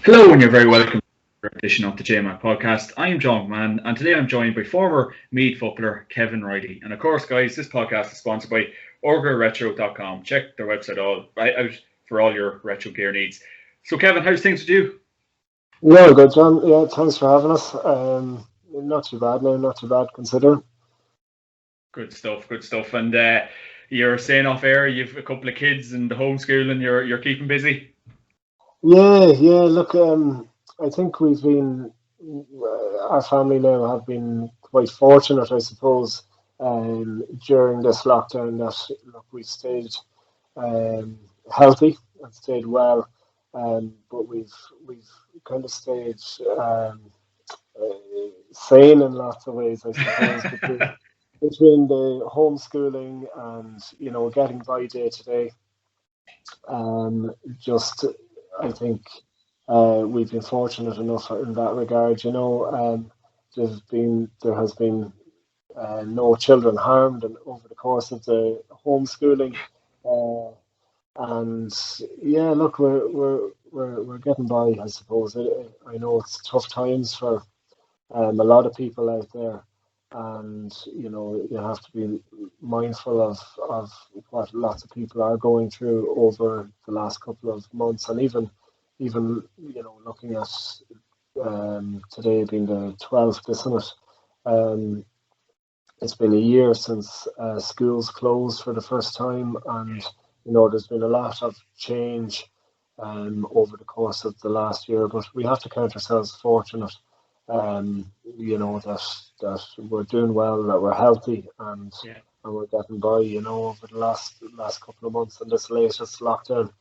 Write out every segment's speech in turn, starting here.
Hello, and you're very welcome to another edition of the JMac Podcast. I'm John McMahon, and today I'm joined by former Meath footballer Kevin Reilly. And of course, guys, this podcast is sponsored by Orga Retrowear.com. Check their website out for all your retro gear needs. So, Kevin, how's things with you? Yeah, good, John. Yeah, thanks for having us. Not too bad now, not too bad considering. Good stuff, good stuff. And you're saying off air, you've a couple of kids and the homeschooling, you're keeping busy? Yeah. Look, I think we've been, our family now have been quite fortunate, I suppose, during this lockdown that look we stayed healthy and stayed well, but we've kind of stayed sane in lots of ways, I suppose, between the homeschooling and getting by day to day. Just I think we've been fortunate enough in that regard. There has been no children harmed and over the course of the homeschooling, uh, and yeah, look, we're getting by, I suppose. I know it's tough times for a lot of people out there, and you have to be mindful of what lots of people are going through over the last couple of months, and even looking at today being the 12th, isn't it? Um, it's been a year since schools closed for the first time, and there's been a lot of change over the course of the last year. But we have to count ourselves fortunate, that we're doing well, that we're healthy, and we're getting by, over the last couple of months in this latest lockdown.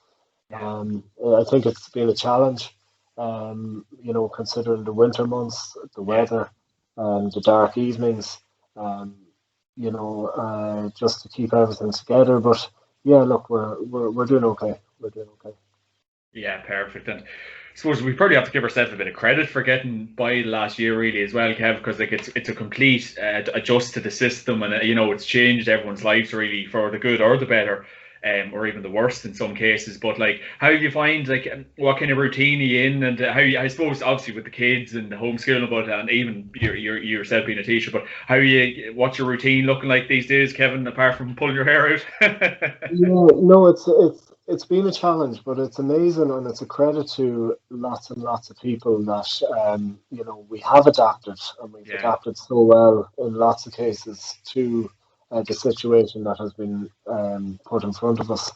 I think it's been a challenge, considering the winter months, the weather, the dark evenings, just to keep everything together. But yeah, look, we're doing okay. We're doing okay. Yeah, perfect. And I suppose we probably have to give ourselves a bit of credit for getting by last year, really, as well, Kev, because it's a complete adjust to the system, and it's changed everyone's lives really for the good or the better, or even the worst in some cases. But how do you find what kind of routine are you in, and I suppose obviously with the kids and the homeschooling, but and even yourself being a teacher, but what's your routine looking like these days, Kevin, apart from pulling your hair out? Yeah, no, it's been a challenge, but it's amazing, and it's a credit to lots and lots of people that we have adapted, and we've Yeah, adapted so well in lots of cases to the situation that has been put in front of us.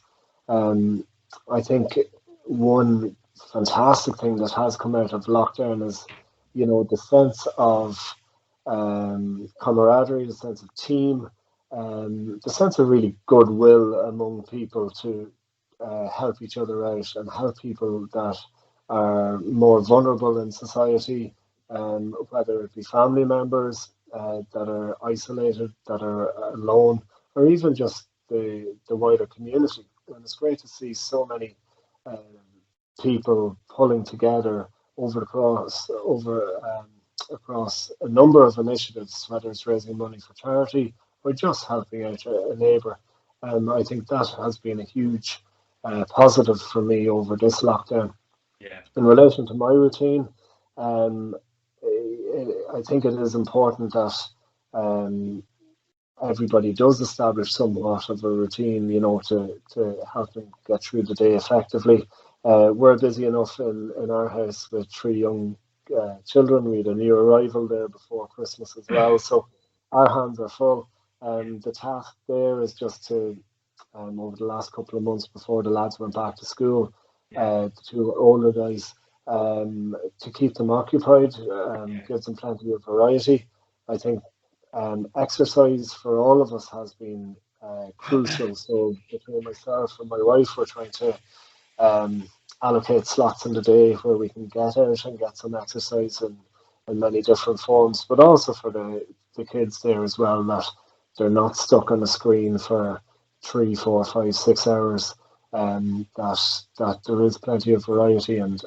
Um, I think one fantastic thing that has come out of lockdown is, the sense of camaraderie, the sense of team, the sense of really goodwill among people to help each other out and help people that are more vulnerable in society, whether it be family members that are isolated, that are alone, or even just the wider community. And it's great to see so many um, people pulling together across a number of initiatives, whether it's raising money for charity or just helping out a neighbour. I think that has been a huge positive for me over this lockdown. yeah, In relation to my routine, um, I think it is important that um, everybody does establish somewhat of a routine, to help them get through the day effectively. We're busy enough in our house with three young children. We had a new arrival there before Christmas as well, so our hands are full. The task there is just to, over the last couple of months before the lads went back to school, yeah, the two older guys, to keep them occupied, yeah, gives them plenty of variety. I think exercise for all of us has been crucial. So between myself and my wife, we're trying to um, allocate slots in the day where we can get out and get some exercise in many different forms, but also for the kids there as well, that they're not stuck on the screen for 3, 4, 5, 6 hours. That there is plenty of variety and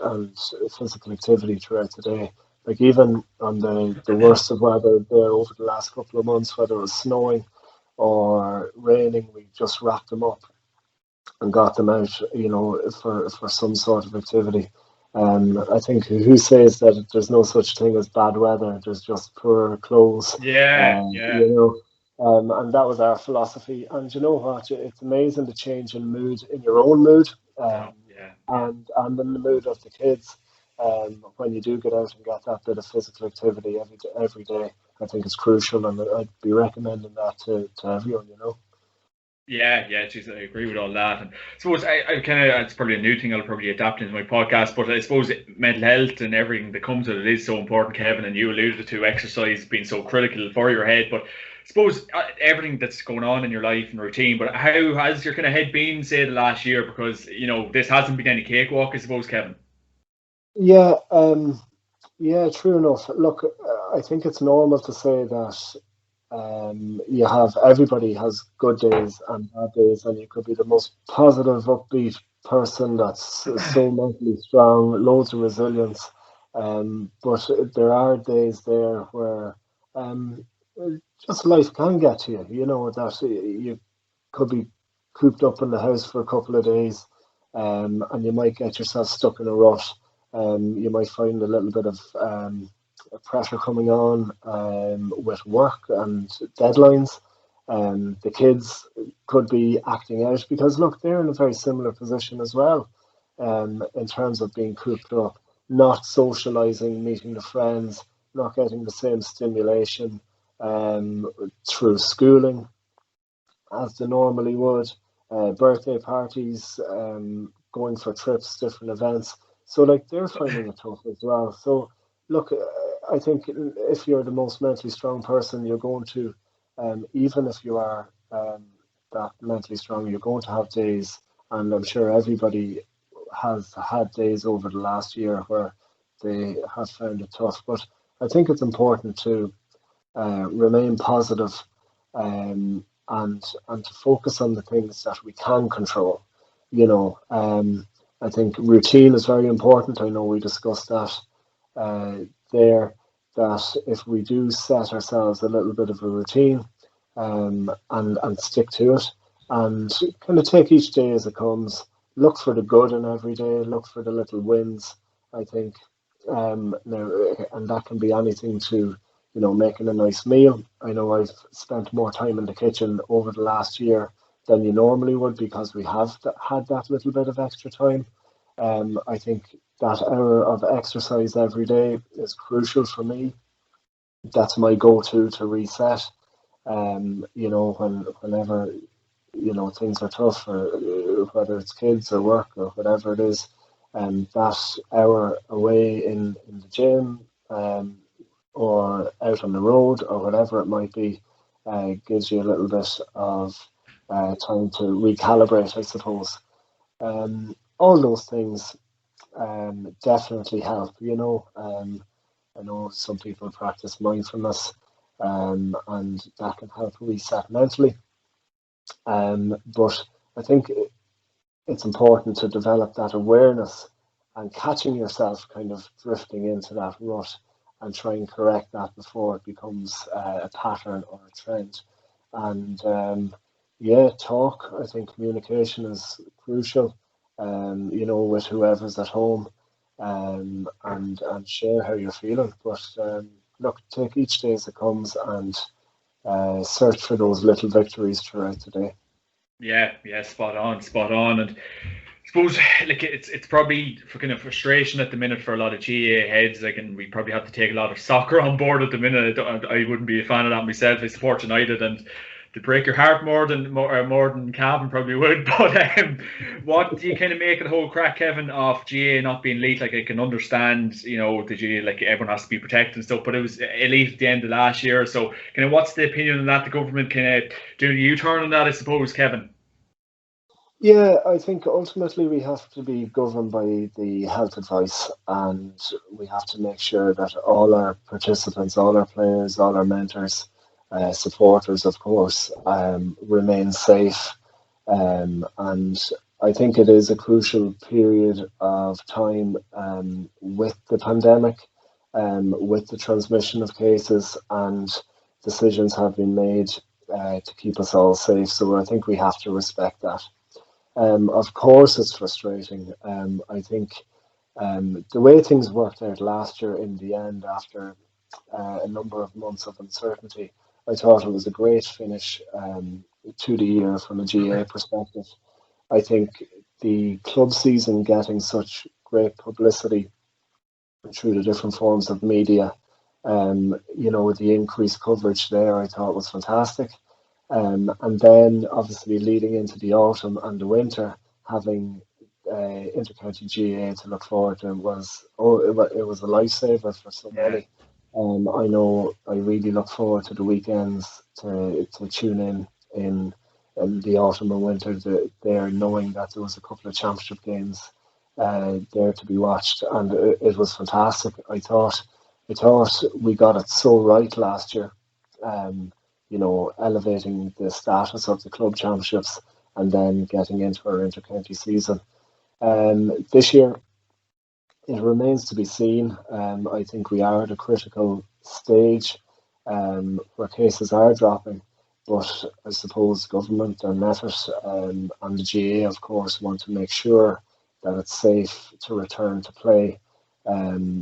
physical activity throughout the day. Like even on the worst of weather there over the last couple of months, whether it was snowing or raining, we just wrapped them up and got them out, for some sort of activity. I think who says that there's no such thing as bad weather, there's just poor clothes, Yeah, yeah, and that was our philosophy. And you know what? It's amazing the change in mood, in your own mood, um, no, yeah. and in the mood of the kids. When you do get out and get that bit of physical activity every day, I think it's crucial, and I'd be recommending that to everyone. Yeah, yeah, geez, I agree with all that. And I suppose I kind of, it's probably a new thing I'll probably adapt into my podcast, but I suppose mental health and everything that comes with it is so important, Kevin. And you alluded to exercise being so critical for your head. But I suppose everything that's going on in your life and routine, but how has your kind of head been, say, the last year? Because, this hasn't been any cakewalk, I suppose, Kevin. Yeah, yeah, true enough. Look, I think it's normal to say that you have everybody has good days and bad days, and you could be the most positive, upbeat person that's so mentally strong, loads of resilience. But there are days there where um, just life can get to you. You know that you could be cooped up in the house for a couple of days, and you might get yourself stuck in a rut. You might find a little bit of pressure coming on with work and deadlines. The kids could be acting out because, look, they're in a very similar position as well in terms of being cooped up, not socializing, meeting the friends, not getting the same stimulation through schooling as they normally would, birthday parties, going for trips, different events. So, like, they're finding it tough as well. So, look, I think if you're the most mentally strong person, you're going to, even if you are that mentally strong, you're going to have days, and I'm sure everybody has had days over the last year where they have found it tough. But I think it's important to remain positive, and to focus on the things that we can control. I think routine is very important. I know we discussed that uh, there. That if we do set ourselves a little bit of a routine, and stick to it, and kind of take each day as it comes. Look for the good in every day. Look for the little wins. I think, now, and that can be anything to making a nice meal. I know I've spent more time in the kitchen over the last year than you normally would because we have had that little bit of extra time. I think that hour of exercise every day is crucial for me. That's my go-to to reset. Whenever things are tough, or whether it's kids or work or whatever it is, that hour away in the gym, or out on the road or whatever it might be, gives you a little bit of time to recalibrate, I suppose. All those things definitely help. I know some people practice mindfulness, and that can help reset mentally. But I think it's important to develop that awareness and catching yourself kind of drifting into that rut and try and correct that before it becomes a pattern or a trend. And yeah, talk. I think communication is crucial. With whoever's at home, and share how you're feeling. But look, take each day as it comes, and search for those little victories throughout the day. Yeah, yeah, spot on, spot on. And I suppose like it's probably for kind of frustration at the minute for a lot of GA heads. Like, and we probably have to take a lot of soccer on board at the minute. I wouldn't be a fan of that myself. I support United, and to break your heart more than Calvin probably would. But what do you kind of make of the whole crack, Kevin, of GA not being elite? Like, I can understand, the GA, like, everyone has to be protected and stuff, but it was elite at the end of last year. So kind of what's the opinion on that? The government kind of do a U-turn on that, I suppose, Kevin. Yeah, I think ultimately we have to be governed by the health advice, and we have to make sure that all our participants, all our players, all our mentors, supporters, of course, remain safe. And I think it is a crucial period of time, with the pandemic, with the transmission of cases, and decisions have been made to keep us all safe. So I think we have to respect that. Of course, it's frustrating. I think The way things worked out last year in the end, after a number of months of uncertainty, I thought it was a great finish to the year from a GA perspective. I think the club season getting such great publicity through the different forms of media, the increased coverage there, I thought was fantastic. And then obviously leading into the autumn and the winter, having intercounty GA to look forward to it was a lifesaver for so Yeah. many. I know I really look forward to the weekends to tune in the autumn and winter there, knowing that there was a couple of championship games there to be watched, and it was fantastic. I thought we got it so right last year. Um, elevating the status of the club championships and then getting into our intercounty season. This year, it remains to be seen. I think we are at a critical stage where cases are dropping, but I suppose government and Meath and the GA, of course, want to make sure that it's safe to return to play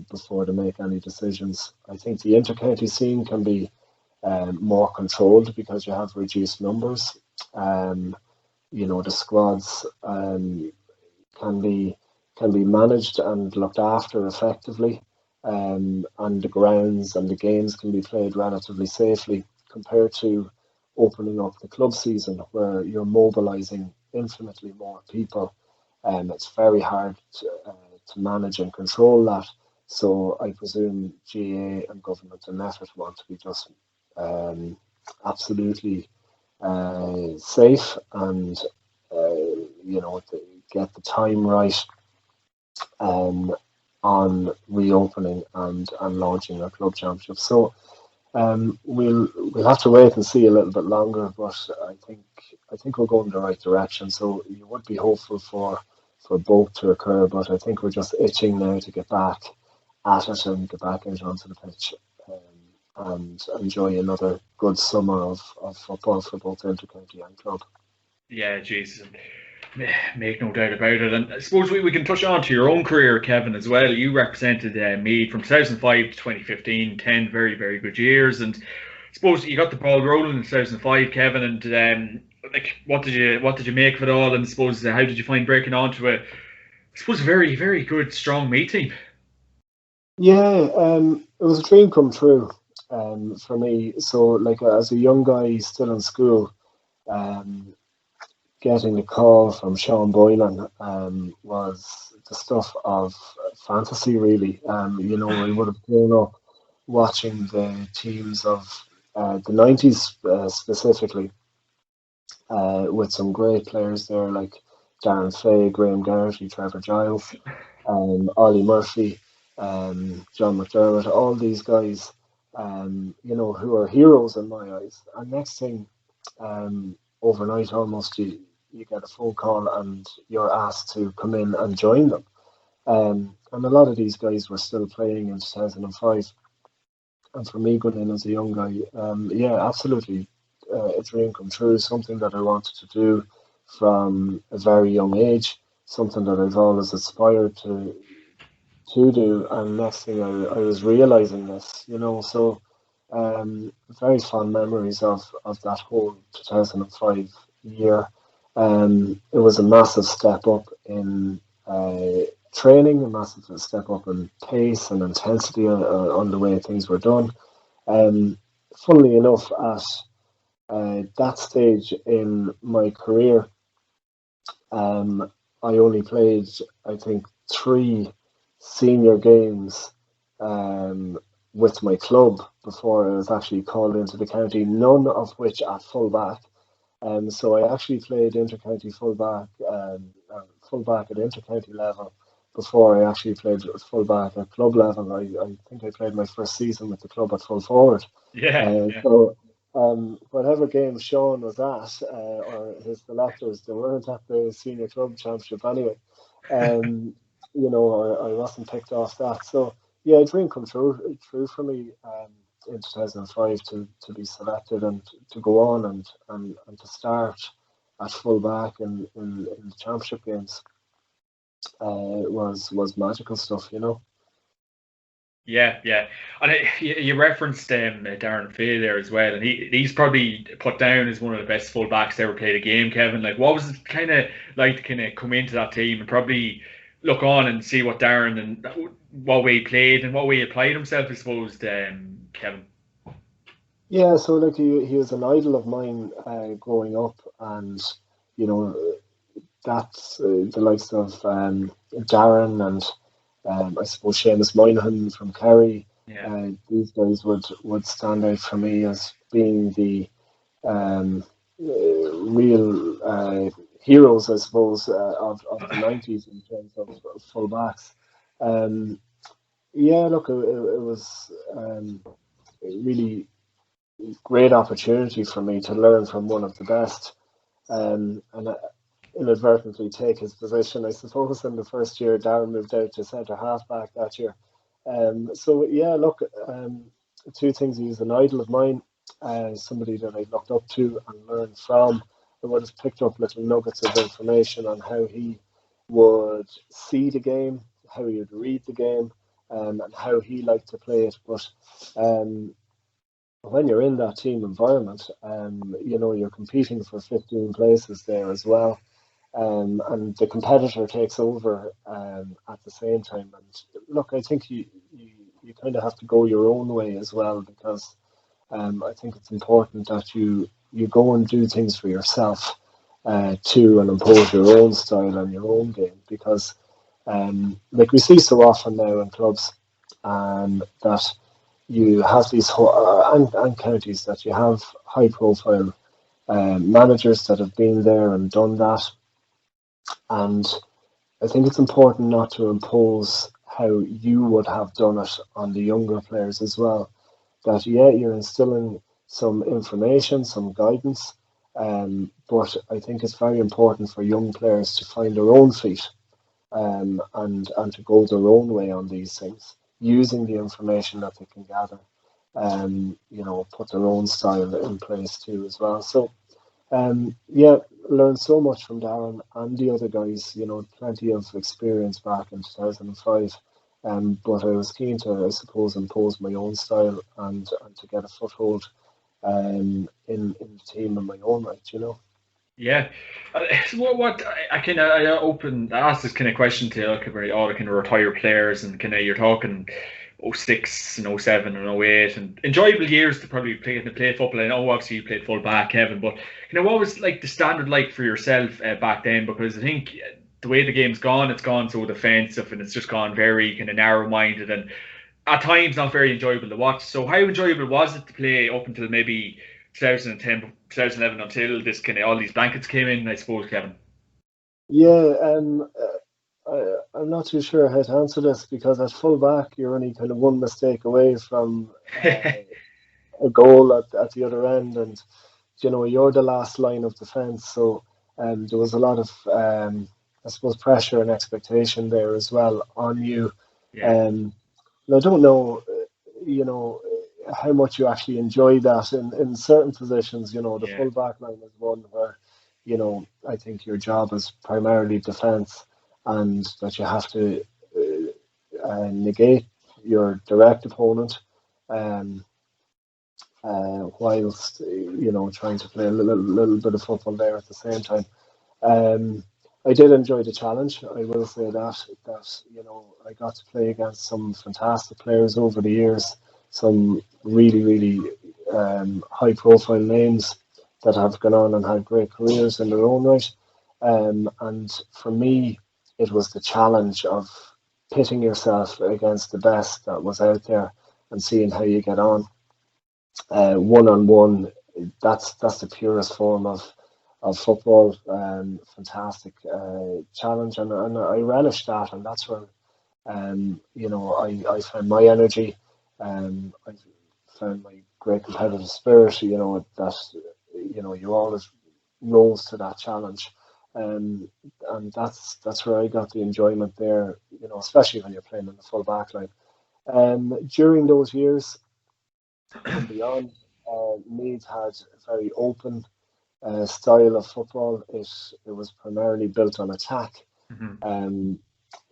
before they make any decisions. I think the intercounty scene can be more controlled because you have reduced numbers. Um, the squads can be can be managed and looked after effectively, and the grounds and the games can be played relatively safely compared to opening up the club season where you're mobilising infinitely more people. It's very hard to manage and control that. So I presume GA and government and effort want to be just um, absolutely safe and get the time right um, on reopening and launching our club championship. So we'll have to wait and see a little bit longer, but I think we're going in the right direction. So you would be hopeful for both to occur, but I think we're just itching now to get back at it and get back out onto the pitch and enjoy another good summer of football for both intercounty and club. Yeah, Jesus. Make no doubt about it. And I suppose we can touch on to your own career, Kevin, as well. You represented Meath from 2005 to 2015, 10 very, very good years. And I suppose you got the ball rolling in 2005, Kevin. And what did you make of it all? And I suppose how did you find breaking onto I suppose a very, very good, strong Meath team? Yeah, it was a dream come true for me. So, like as a young guy still in school, um, getting the call from Sean Boylan was the stuff of fantasy, really. We would have grown up watching the teams of the 90s specifically, with some great players there like Darren Fay, Graham Garrity, Trevor Giles, Ollie Murphy, John McDermott, all these guys, who are heroes in my eyes. And next thing, overnight almost, you get a phone call and you're asked to come in and join them. And a lot of these guys were still playing in 2005. And for me, going in as a young guy, yeah, absolutely a dream come true, something that I wanted to do from a very young age, something that I've always aspired to do. And next thing I was realizing this, so very fond memories of that whole 2005 year. It was a massive step up in training, a massive step up in pace and intensity on the way things were done. Funnily enough, at that stage in my career, I only played, I think, three senior games with my club before I was actually called into the county, none of which at full back. So I actually played intercounty fullback at intercounty level before I actually played fullback at club level. I think I played my first season with the club at full forward. Yeah, yeah. So whatever game Sean was at, or his selectors, they weren't at the senior club championship anyway. Um, I wasn't picked off that. So yeah, a dream come true for me in 2005 to be selected and to go on and to start at full back in the championship games. was magical stuff, you know. Yeah, yeah, and you referenced Darren Fay there as well, and he's probably put down as one of the best fullbacks to ever play the game. Kevin, like, what was it kind of like to kind of come into that team and probably look on and see what Darren and what way he played and what way he applied himself, I suppose, Kevin. Yeah, so like he was an idol of mine growing up, and you know that's the likes of Darren and I suppose Seamus Moynihan from Kerry. Yeah, These guys would stand out for me as being the real heroes, I suppose, of the 90s in terms of fullbacks. Um, yeah, look, it was a really great opportunity for me to learn from one of the best. And inadvertently take his position, I suppose. In the first year, Darren moved out to centre half back that year. So yeah, look, two things. He was an idol of mine, somebody that I looked up to and learned from. I would have picked up little nuggets of information on how he would see the game, how he would read the game, and how he liked to play it. But um, when you're in that team environment, you're competing for 15 places there as well, and the competitor takes over at the same time. And look, I think you kind of have to go your own way as well, because I think it's important that you go and do things for yourself too, and impose your own style and your own game, because like we see so often now in clubs, that you have these and counties, that you have high profile managers that have been there and done that, and I think it's important not to impose how you would have done it on the younger players as well. That, yeah, you're instilling some information, some guidance, but I think it's very important for young players to find their own feet, and to go their own way on these things, using the information that they can gather, put their own style in place too as well. So yeah, learned so much from Darren and the other guys. Plenty of experience back in 2005. But I was keen to, I suppose, impose my own style, and to get a foothold in the team in my own right. yeah. So what I asked this kind of question to like about all the kind of retired players and kind of you're talking '06 and '07 and '08 and enjoyable years to probably play football. I know obviously you played full back, Kevin, but what was like the standard like for yourself back then? Because I think the way the game's gone, it's gone so defensive and it's just gone very kind of narrow minded and at times not very enjoyable to watch. So how enjoyable was it to play up until maybe 2010, 2011 until this kind of all these blankets came in? I suppose, Kevin. Yeah, I'm not too sure how to answer this, because at full back you're only kind of one mistake away from a goal at the other end, and you're the last line of defence. So there was a lot of I suppose pressure and expectation there as well on you. Yeah, Um, and I don't know, how much you actually enjoy that in certain positions. The yeah, full back line is one where, I think your job is primarily defence, and that you have to negate your direct opponent, um, whilst trying to play a little bit of football there at the same time. Um, I did enjoy the challenge. I will say that I got to play against some fantastic players over the years, some really really high profile names that have gone on and had great careers in their own right. And for me, it was the challenge of pitting yourself against the best that was out there and seeing how you get on. One on one, that's the purest form of football. Fantastic challenge, and I relish that, and that's where I found my energy. I found my great competitive spirit. That you always rose to that challenge, and that's where I got the enjoyment there. Especially when you're playing in the full back line. During those years and beyond, Meath had a very open style of football. It was primarily built on attack. hmm Um,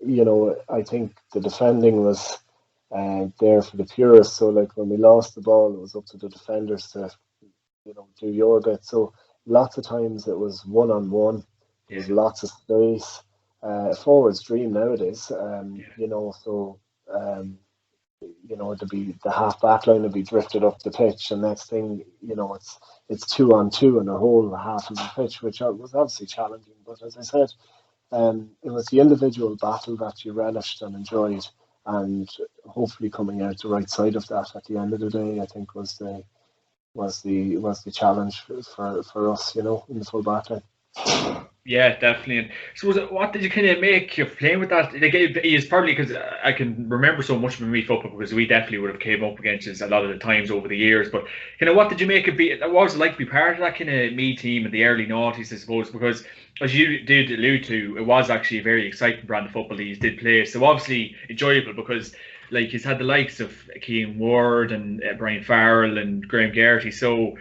I think the defending was there for the purists. So like when we lost the ball, it was up to the defenders to do your bit. So lots of times it was one on one. There was lots of space. Forwards dream nowadays. So the half back line would be drifted up the pitch, and next thing it's 2-on-2 in the whole half of the pitch, which was obviously challenging. But as I said, it was the individual battle that you relished and enjoyed, and hopefully coming out the right side of that at the end of the day, I think was the challenge for us, in the full back line. Yeah, definitely. And so, what did you kind of make of playing with that? Like, is probably because I can remember so much from Meath football, because we definitely would have came up against us a lot of the times over the years. But kind of, what did you make of what was it like to be part of that kind of Meath team in the early noughties, I suppose? Because as you did allude to, it was actually a very exciting brand of football he did play. So obviously enjoyable, because like he's had the likes of Keane Ward and Brian Farrell and Graham Geraghty. So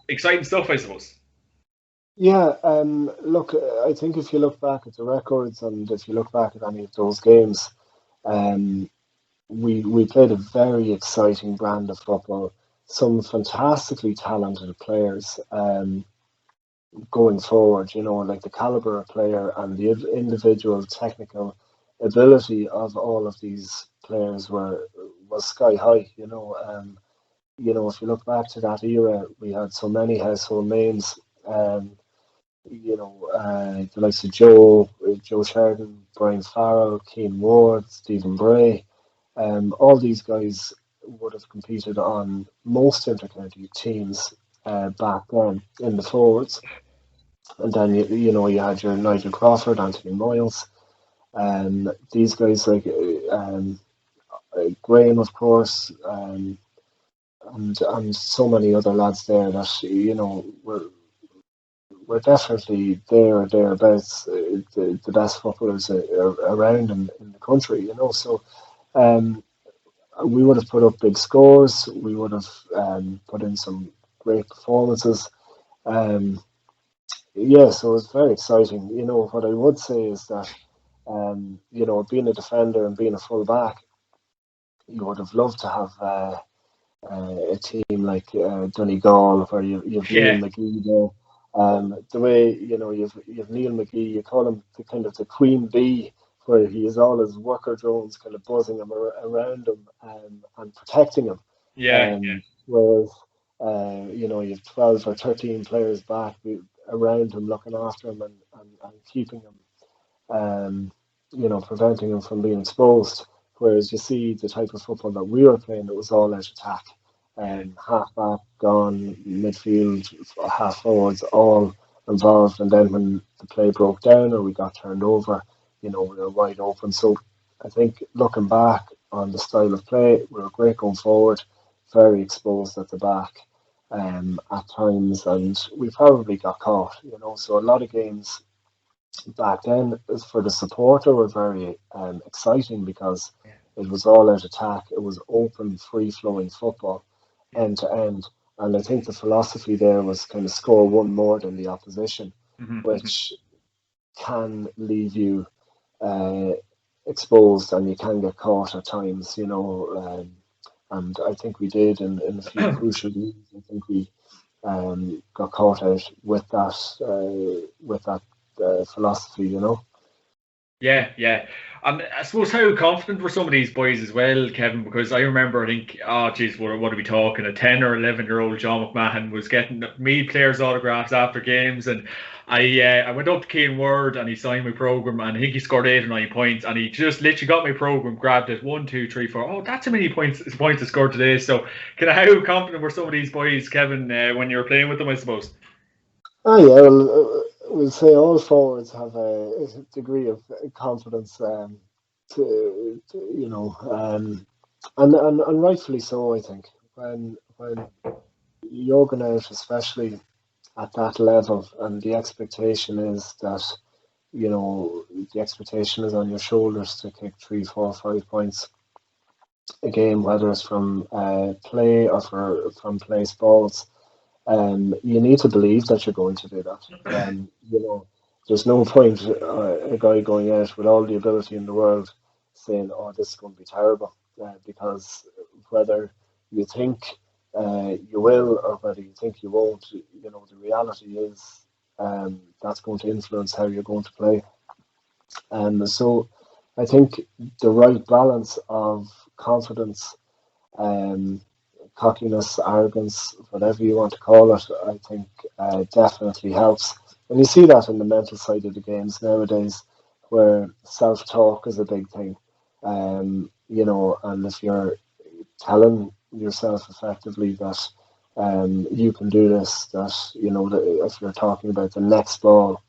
exciting stuff, I suppose. Yeah, look, I think if you look back at the records and if you look back at any of those games, we played a very exciting brand of football. Some fantastically talented players going forward, like the caliber of player and the individual technical ability of all of these players was sky high. If you look back to that era, we had so many household names. The likes of Joe Sheridan, Brian Farrell, Keane Ward, Stephen Bray, all these guys would have competed on most intercounty teams back then in the forwards. And then you had your Nigel Crawford, Anthony Moyles, these guys like Graham, of course, and so many other lads there that we're definitely there or thereabouts, the best footballers around in the country, So we would have put up big scores. We would have put in some great performances. So it was very exciting. What I would say is that, being a defender and being a full back, you would have loved to have a team like Donegal, where you've Neil McGee there. The way you've Neil McGee, you call him the kind of the queen bee, where he has all his worker drones kind of buzzing him around him and protecting him. Whereas you have 12 or 13 players back around him, looking after him and keeping him, preventing him from being exposed. Whereas you see the type of football that we were playing, it was all out attack. Half back gone, midfield, half forwards, all involved. And then when the play broke down or we got turned over, we were wide open. So I think looking back on the style of play, we were great going forward, very exposed at the back at times, and we probably got caught. So a lot of games back then for the supporter were very exciting, because it was all out attack. It was open, free-flowing football, end to end. And I think the philosophy there was kind of score one more than the opposition, which can leave you exposed, and you can get caught at times, and I think we did in a few crucial games. I think we got caught out with that philosophy, Yeah. I suppose, how confident were some of these boys as well, Kevin? Because I remember, I think, what are we talking? A 10 or 11-year-old John McMahon was getting me players' autographs after games, and I went up to Keane Ward and he signed my program, and I think he scored 8 or 9 points, and he just literally got my program, grabbed it, 1, 2, 3, 4. Oh, that's how many points I scored today. So, how confident were some of these boys, Kevin, when you were playing with them, I suppose? Oh yeah, well, we'll say all forwards have a degree of confidence, and rightfully so. I think when you're going out, especially at that level, and the expectation is that the expectation is on your shoulders to kick 3, 4, 5 points a game, whether it's from play or from place balls. You need to believe that you're going to do that. there's no point a guy going out with all the ability in the world saying, "Oh, this is going to be terrible," because whether you think you will or whether you think you won't, the reality is that's going to influence how you're going to play. So I think the right balance of confidence, um, cockiness, arrogance, whatever you want to call it, I think definitely helps. And you see that in the mental side of the games nowadays, where self-talk is a big thing. And if you're telling yourself effectively that you can do this, that if you're talking about the next ball,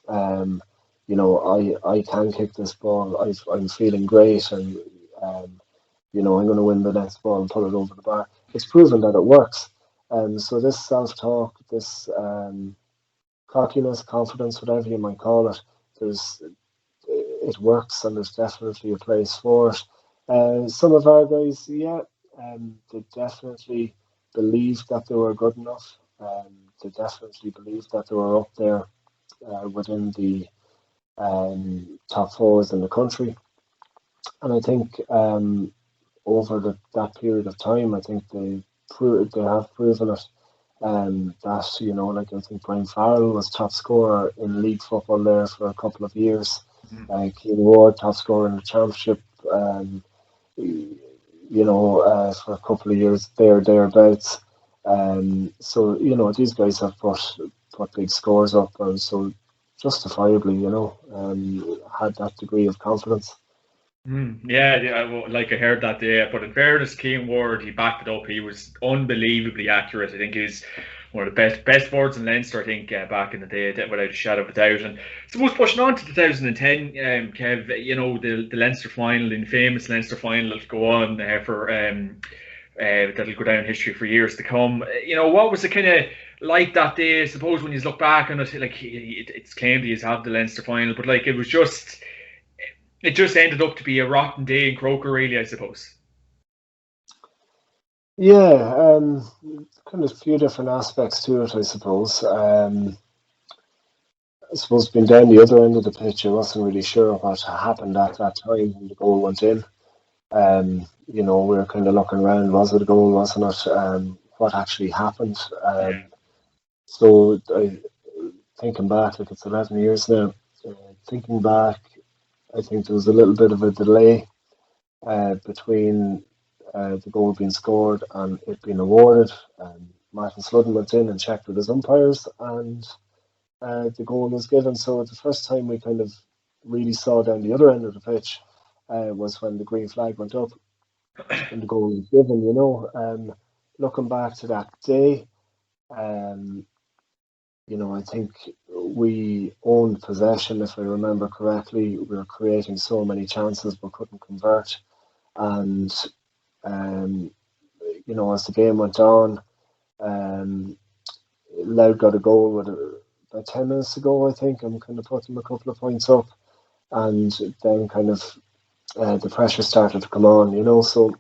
um, I can kick this ball. I'm feeling great, and I'm going to win the next ball and put it over the bar. It's proven that it works. So this self-talk, this cockiness, confidence, whatever you might call it, it works, and there's definitely a place for it. Some of our guys, yeah, they definitely believed that they were good enough. They definitely believed that they were up there within the top fours in the country. And I think over that period of time, I think they have proven it. Like I think Brian Farrell was top scorer in league football there for a couple of years. Keane Ward, top scorer in the championship, for a couple of years thereabouts. So these guys have put big scores up, and so justifiably, had that degree of confidence. Yeah, well, like I heard that day, but in fairness, Keane Ward, he backed it up. He was unbelievably accurate. I think he's one of the best forwards in Leinster, I think, back in the day, without a shadow of a doubt. And I suppose pushing on to 2010, Kev, the Leinster final, the infamous Leinster final that'll go on that'll go down in history for years to come. What was it kind of like that day? I suppose when you look back on it, like it's claimed he's had the Leinster final, but like it just ended up to be a rotten day in Croker, really, I suppose. Yeah, kind of a few different aspects to it, I suppose. I suppose being down the other end of the pitch, I wasn't really sure what happened at that time when the goal went in. We were kind of looking around, was it a goal, wasn't it? What actually happened? So thinking back, like it's 11 years now, thinking back, I think there was a little bit of a delay between the goal being scored and it being awarded. Martin Sludden went in and checked with his umpires, and the goal was given. So the first time we kind of really saw down the other end of the pitch was when the green flag went up and the goal was given. Looking back to that day, I think we owned possession, if I remember correctly. We were creating so many chances but couldn't convert. And, as the game went on, Loud got a goal with about 10 minutes to go, I think, and kind of put them a couple of points up. And then kind of the pressure started to come on, so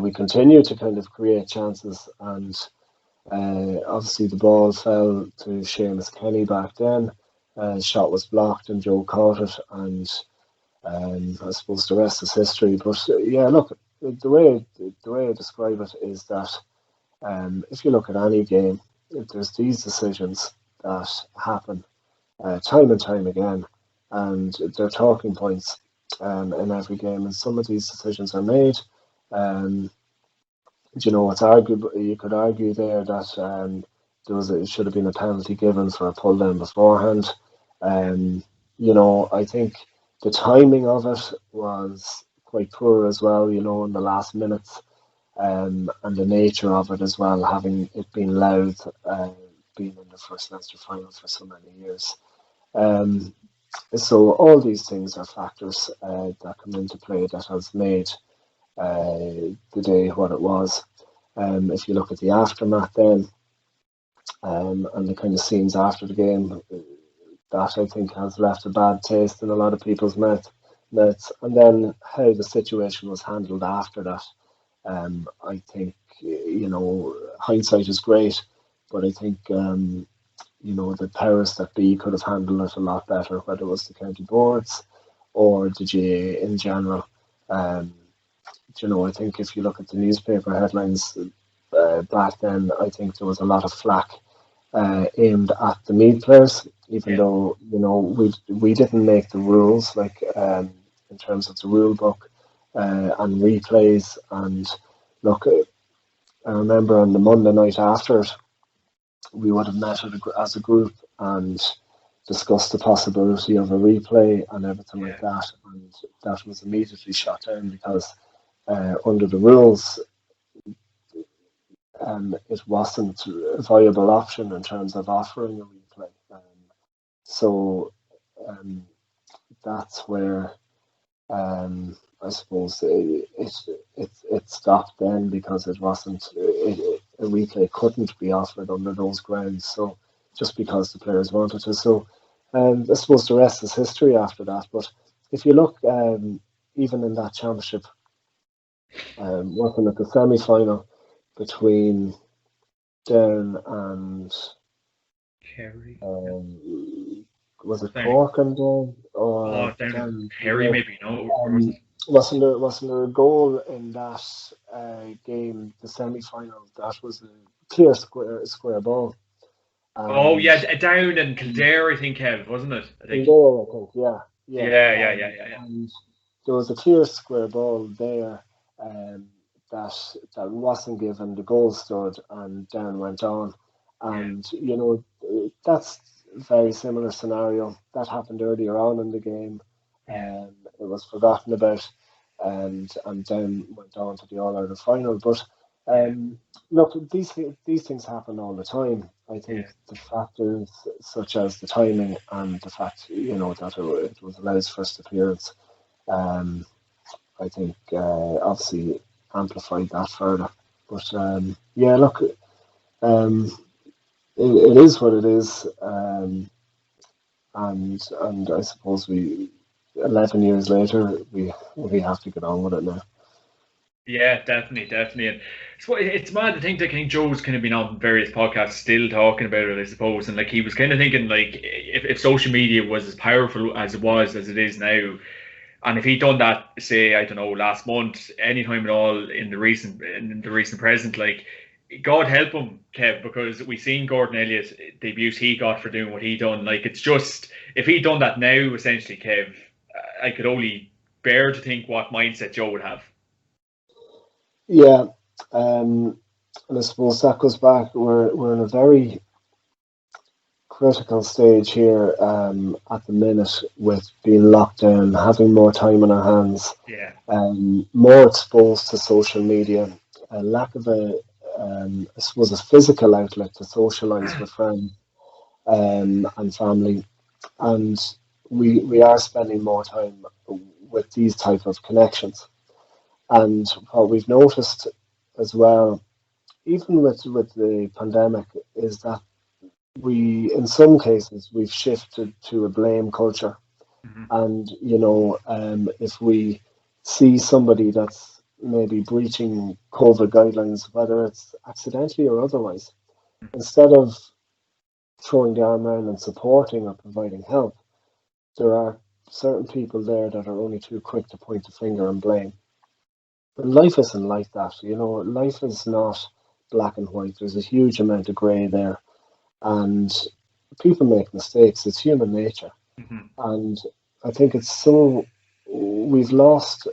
we continued to kind of create chances, and obviously the ball fell to Seamus Kenny back then. Shot was blocked and Joe caught it, and I suppose the rest is history. But yeah, look, the way I describe it is that if you look at any game, there's these decisions that happen time and time again, and they're talking points in every game. And some of these decisions are made. It's arguable. You could argue there that it should have been a penalty given for a pull down beforehand. I think the timing of it was quite poor as well. In the last minutes, and the nature of it as well, having it been Louth, being in the first Leinster final for so many years. So all these things are factors that come into play that has made the day what it was. If you look at the aftermath then, and the kind of scenes after the game, that I think has left a bad taste in a lot of people's mouths. And then how the situation was handled after that. I think, hindsight is great, but I think the powers that be could have handled it a lot better, whether it was the county boards or the GAA in general. I think if you look at the newspaper headlines back then, I think there was a lot of flack aimed at the Meath players, even though we didn't make the rules, like in terms of the rule book and replays. And look, I remember on the Monday night after it, we would have met as a group and discussed the possibility of a replay and everything like that, and that was immediately shot down because under the rules, it wasn't a viable option in terms of offering a replay. So that's where I suppose it stopped then, because it wasn't a replay couldn't be offered under those grounds. So just because the players wanted to. So I suppose the rest is history after that. But if you look, even in that championship, working at the semi-final between Down and Kerry. was it Cork and Down, or Down? Kerry, maybe, no? Wasn't there a goal in that game, the semi-final, that was a clear square ball? Down in Kildare, I think, Kev, wasn't it? Kildare, I think, yeah. Yeah. And there was a clear square ball there that wasn't given. The goal stood and Down went on. And, that's a very similar scenario. That happened earlier on in the game. It was forgotten about, and Down went on to the All-Ireland final. But look, these things happen all the time. I think the factors such as the timing and the fact, that it was Low's first appearance, I think obviously amplified that further. But look, it is what it is, and I suppose 11 years later, we have to get on with it now. Yeah, definitely. And it's mad to think that I think Joe's kind of been on various podcasts still talking about it, I suppose. And like he was kind of thinking, like, if social media was as powerful as it is now, and if he'd done that, say, I don't know, last month, anytime at all in the recent present, like, God help him, Kev, because we've seen Gordon Elliott, the abuse he got for doing what he done. Like, it's just, if he'd done that now, essentially, Kev, I could only bear to think what mindset Joe would have. Yeah, and I suppose that goes back. We're in a very critical stage here at the minute, with being locked down, having more time on our hands, more exposed to social media, a lack of I suppose a physical outlet to socialise with friends and family, and we are spending more time with these type of connections. And what we've noticed as well, even with the pandemic, is that in some cases, we've shifted to a blame culture. And, if we see somebody that's maybe breaching COVID guidelines, whether it's accidentally or otherwise, instead of throwing the arm around and supporting or providing help, there are certain people there that are only too quick to point the finger and blame. But life isn't like that. Life is not black and white. There's a huge amount of grey there. And people make mistakes. It's human nature. And I think we've lost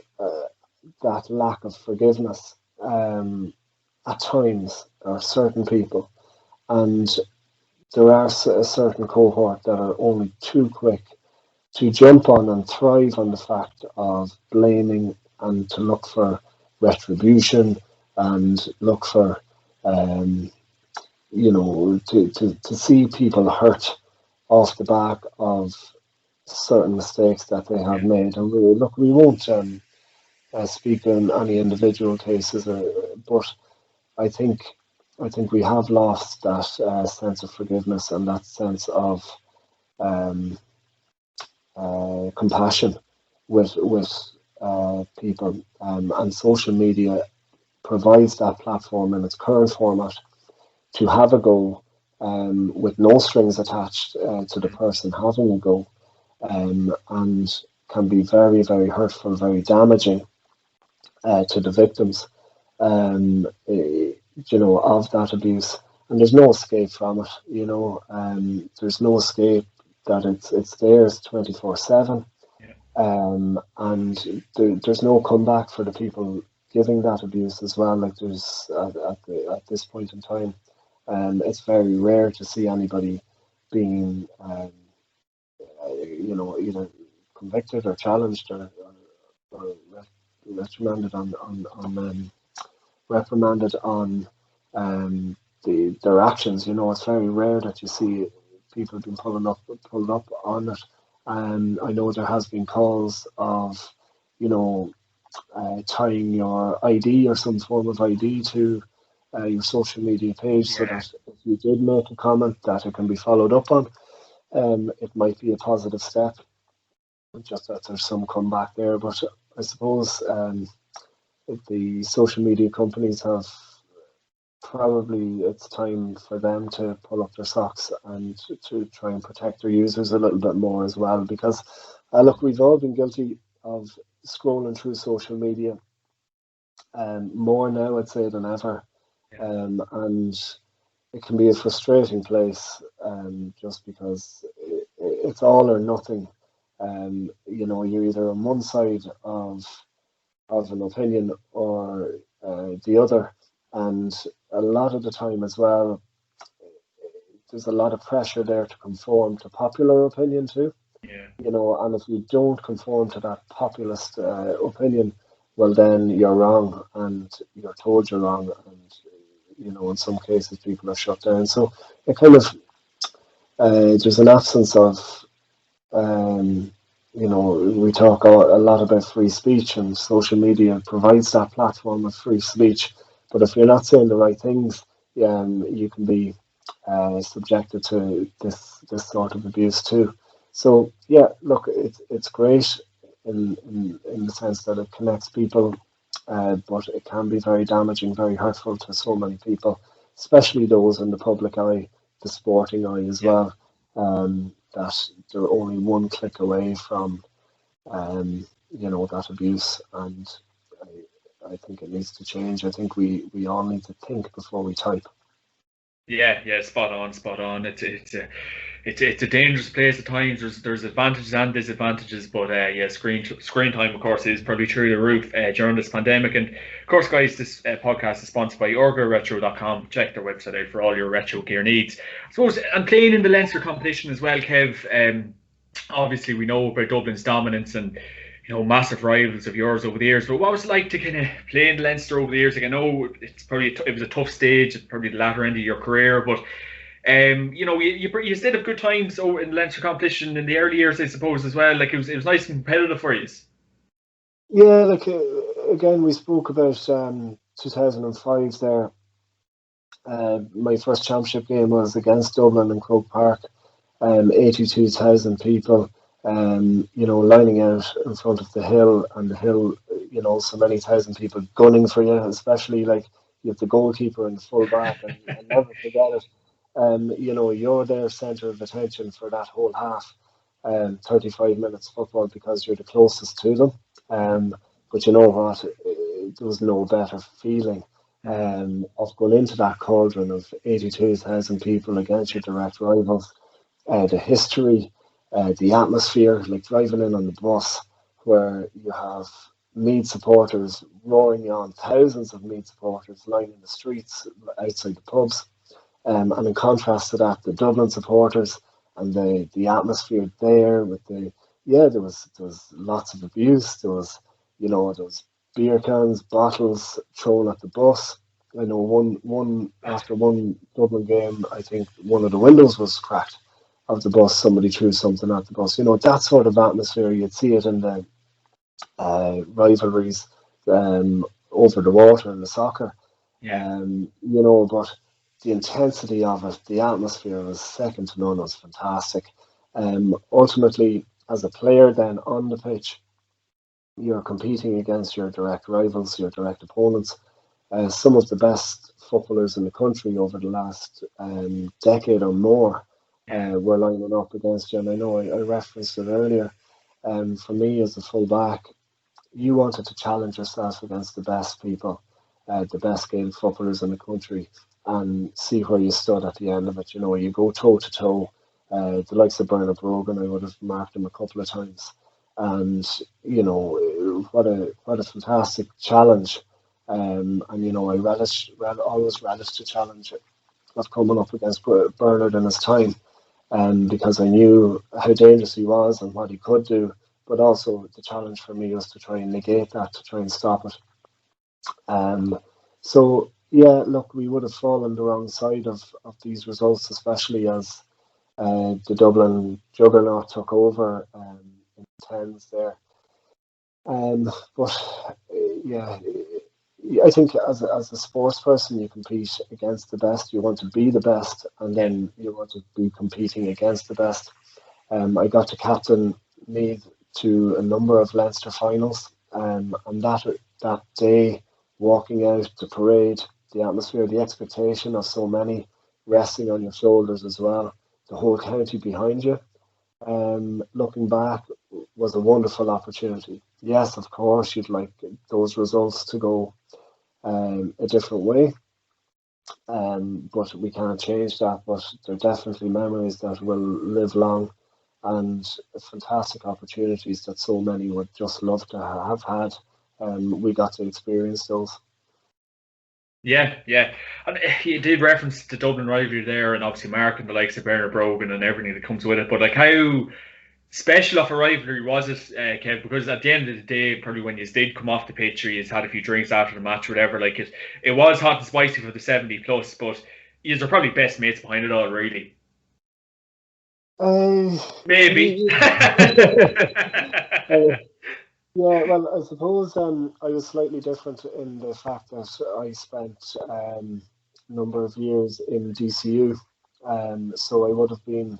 that lack of forgiveness at times, or certain people. And there are a certain cohort that are only too quick to jump on and thrive on the fact of blaming, and to look for retribution, and look for to see people hurt off the back of certain mistakes that they have made. And we won't speak on any individual cases, but I think we have lost that sense of forgiveness and that sense of compassion with people, and social media provides that platform in its current format to have a go with no strings attached to the person having a go, and can be very, very hurtful, very damaging to the victims, of that abuse. And there's no escape from it. There's no escape that it's theirs 24/7. And there's no comeback for the people giving that abuse as well. Like there's at this point in time, it's very rare to see anybody being, either convicted or challenged or reprimanded on their actions. It's very rare that you see people being pulled up on it. I know there has been calls of, tying your ID or some form of ID to your social media page, so that if you did make a comment, that it can be followed up on. It might be a positive step, just that there's some comeback there. But I suppose the social media companies have probably, it's time for them to pull up their socks and to try and protect their users a little bit more as well, because look, we've all been guilty of scrolling through social media, more now, I'd say, than ever, and it can be a frustrating place, just because it's all or nothing. You're either on one side of an opinion or the other, and a lot of the time as well, there's a lot of pressure there to conform to popular opinion too. And if you don't conform to that populist opinion, well, then you're wrong, and you're told you're wrong, and in some cases people are shut down. So it kind of there's an absence of we talk a lot about free speech, and social media provides that platform of free speech. But if you're not saying the right things, you can be subjected to this sort of abuse too. So yeah, look, it's great in the sense that it connects people, but it can be very damaging, very hurtful to so many people, especially those in the public eye, the sporting eye as well. That they're only one click away from, that abuse, and I think it needs to change. I think we all need to think before we type. Yeah, spot on. It's a dangerous place at times. There's advantages and disadvantages, but screen time, of course, is probably through the roof during this pandemic. And of course, guys, this podcast is sponsored by OrgaRetro.com. Check their website out for all your retro gear needs. I suppose, and playing in the Leinster competition as well, Kev. Obviously, we know about Dublin's dominance and massive rivals of yours over the years. But what was it like to kind of play in Leinster over the years? Like, I know it was a tough stage. It's probably the latter end of your career, but you still have good times in Leinster competition in the early years, I suppose, as well. Like it was nice and competitive for you. Yeah, like again, we spoke about 2005 there. My first championship game was against Dublin in Croke Park. 82,000 people, lining out in front of the hill, and the hill, so many thousand people gunning for you, especially like you have the goalkeeper and the full back, and never forget it. You're their centre of attention for that whole half, 35 minutes football, because you're the closest to them. But you know what? There was no better feeling of going into that cauldron of 82,000 people against your direct rivals. The history, the atmosphere, like driving in on the bus where you have Meath supporters roaring you on, thousands of Meath supporters lining the streets outside the pubs. And in contrast to that, the Dublin supporters and the atmosphere there with there was lots of abuse. There was beer cans, bottles thrown at the bus. I know one after one Dublin game, I think one of the windows was cracked of the bus. Somebody threw something at the bus. That sort of atmosphere, you'd see it in the rivalries over the water in the soccer. But the intensity of it, the atmosphere was second to none. It was fantastic. Ultimately, as a player then on the pitch, you're competing against your direct rivals, your direct opponents. some of the best footballers in the country over the last decade or more were lining up against you. And I know I referenced it earlier. For me as a full back, you wanted to challenge yourself against the best people, the best Gaelic footballers in the country, and see where you stood at the end of it. You know, you go toe to toe. The likes of Bernard Brogan, I would have marked him a couple of times, and you know what a fantastic challenge. And you know, always relished the challenge of coming up against Bernard in his time, because I knew how dangerous he was and what he could do. But also the challenge for me was to try and negate that, to try and stop it. So yeah, look, we would have fallen the wrong side of these results, especially as the Dublin juggernaut took over in the tens there. But yeah, I think as a sports person, you compete against the best. You want to be the best, and then you want to be competing against the best. I got to captain Meath to a number of Leinster finals, and that day, walking out, the parade, the atmosphere, the expectation of so many resting on your shoulders as well, the whole county behind you. Looking back, was a wonderful opportunity. Yes, of course, you'd like those results to go a different way, but we can't change that. But they're definitely memories that will live long, and fantastic opportunities that so many would just love to have had. We got to experience those. Yeah, yeah. And you did reference the Dublin rivalry there, and obviously marking the likes of Bernard Brogan and everything that comes with it. But like, how special of a rivalry was it, Kev? Because at the end of the day, probably when you did come off the pitch or you had a few drinks after the match, or whatever, like it was hot and spicy for the 70 plus. But you're probably best mates behind it all, really. Maybe. Yeah, well, I suppose I was slightly different in the fact that I spent a number of years in DCU, so I would have been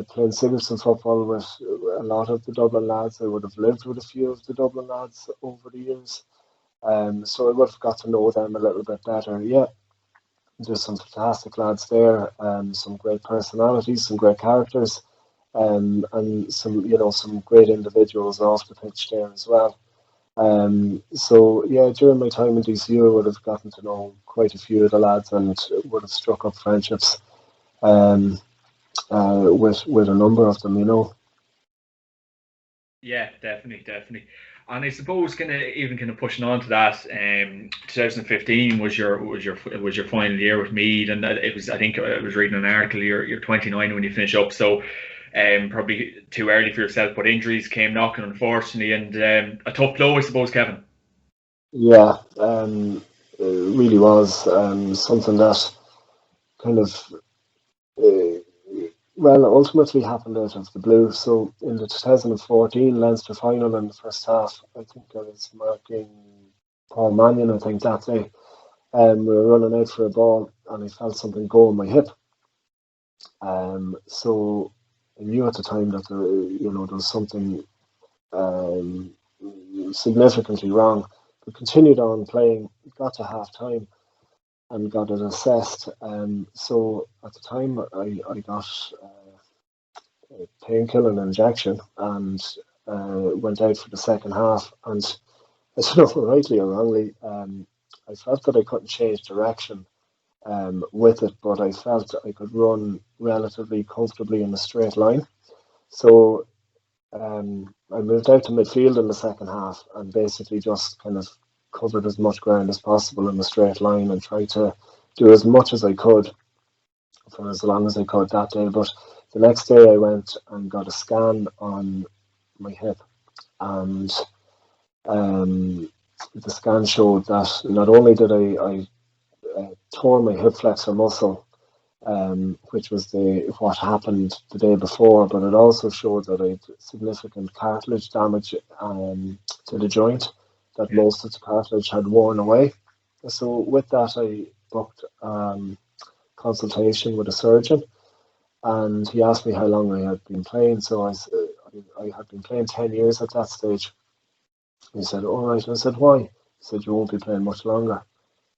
playing citizen football with a lot of the Dublin lads. I would have lived with a few of the Dublin lads over the years, so I would have got to know them a little bit better. Yeah, there's some fantastic lads there, some great personalities, some great characters. And some great individuals off the pitch there as well. So yeah, during my time in DCU, I would have gotten to know quite a few of the lads and would have struck up friendships with a number of them, you know. Yeah, definitely. And I suppose kind of pushing on to that, 2015 was your final year with Meath, and it was, I think I was reading an article, you're 29 when you finish up, so probably too early for yourself, but injuries came knocking, unfortunately, and a tough blow, I suppose, Kevin. Yeah, it really was something that kind of ultimately happened out of the blue. So in the 2014 Leinster final in the first half, I think I was marking Paul Mannion, I think, that day. We were running out for a ball and I felt something go in my hip. So I knew at the time that there was something significantly wrong. But continued on playing, got to half time and got it assessed. So at the time I got a painkiller injection and went out for the second half. And I don't know, rightly or wrongly, I felt that I couldn't change direction with it, but I felt I could run relatively comfortably in a straight line. So I moved out to midfield in the second half and basically just kind of covered as much ground as possible in a straight line and tried to do as much as I could for as long as I could that day. But the next day I went and got a scan on my hip, and the scan showed that not only did I tore my hip flexor muscle, which was what happened the day before, but it also showed that I had significant cartilage damage to the joint, that most of the cartilage had worn away. So with that, I booked consultation with a surgeon, and he asked me how long I had been playing. So I had been playing 10 years at that stage. He said, all right. And I said, why? He said, you won't be playing much longer.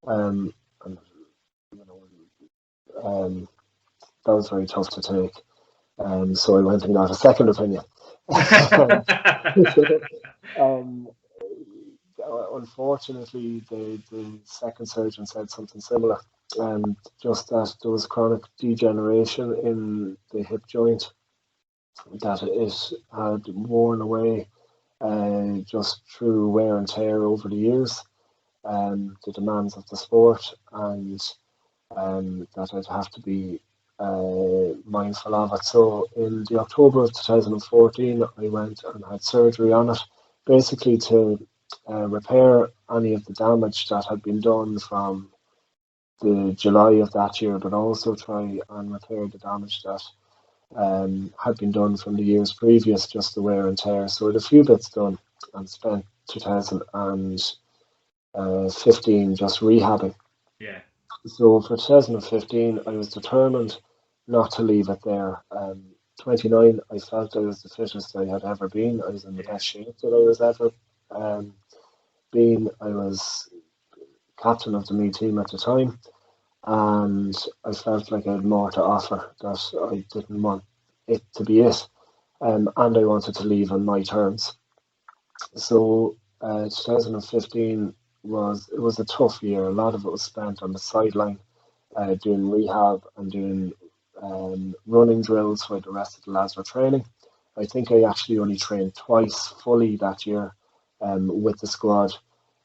Um, and you know, that was very tough to take. So I went and got a second opinion. um, Unfortunately, the second surgeon said something similar, just that there was chronic degeneration in the hip joint, that it had worn away just through wear and tear over the years, the demands of the sport, and that I'd have to be mindful of it. So in the October of 2014, I went and had surgery on it, basically to repair any of the damage that had been done from the July of that year, but also try and repair the damage that had been done from the years previous, just the wear and tear. So I had a few bits done and spent 2015 just rehabbing. Yeah. So for 2015, I was determined not to leave it there. 29, I felt I was the fittest I had ever been. I was in the best shape that I was ever been. I was captain of the Meath team at the time, and I felt like I had more to offer, that I didn't want it to be it, and I wanted to leave on my terms. So 2015 was a tough year. A lot of it was spent on the sideline, doing rehab and doing running drills while the rest of the lads were training. I think I actually only trained twice fully that year with the squad.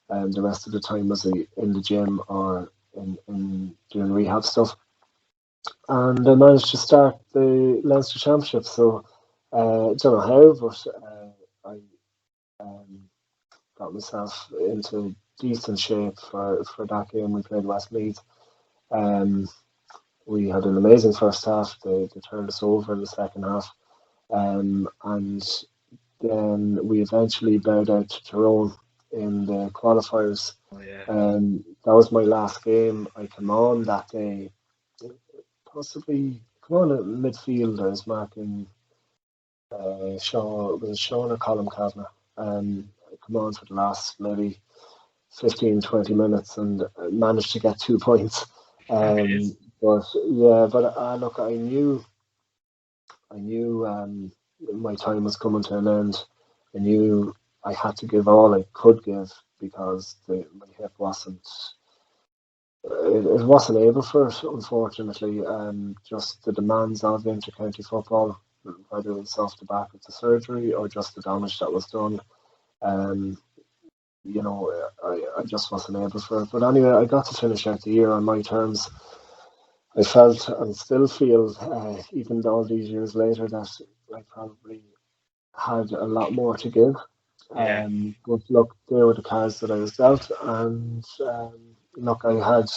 The rest of the time was in the gym or in doing rehab stuff. And I managed to start the Leinster Championship. So I don't know how, but I got myself into decent shape for that game. We played Westmeath. Um, we had an amazing first half. They turned us over in the second half. And then we eventually bowed out to Tyrone in the qualifiers. Oh, yeah. That was my last game. I came on that day, possibly come on at midfield. I was marking Sean or Colin Kavanagh. I come on for the last maybe 15, 20 minutes and managed to get 2 points. But yeah, but look, I knew my time was coming to an end. I knew I had to give all I could give because my hip wasn't. It wasn't able for it, unfortunately. Just the demands of intercounty football, whether it was off the back of the surgery or just the damage that was done. Um, I just wasn't able for it. But anyway, I got to finish out the year on my terms. I felt and still feel, even all these years later, that I probably had a lot more to give. Yeah. But look, they were the cards that I was dealt, and look, I had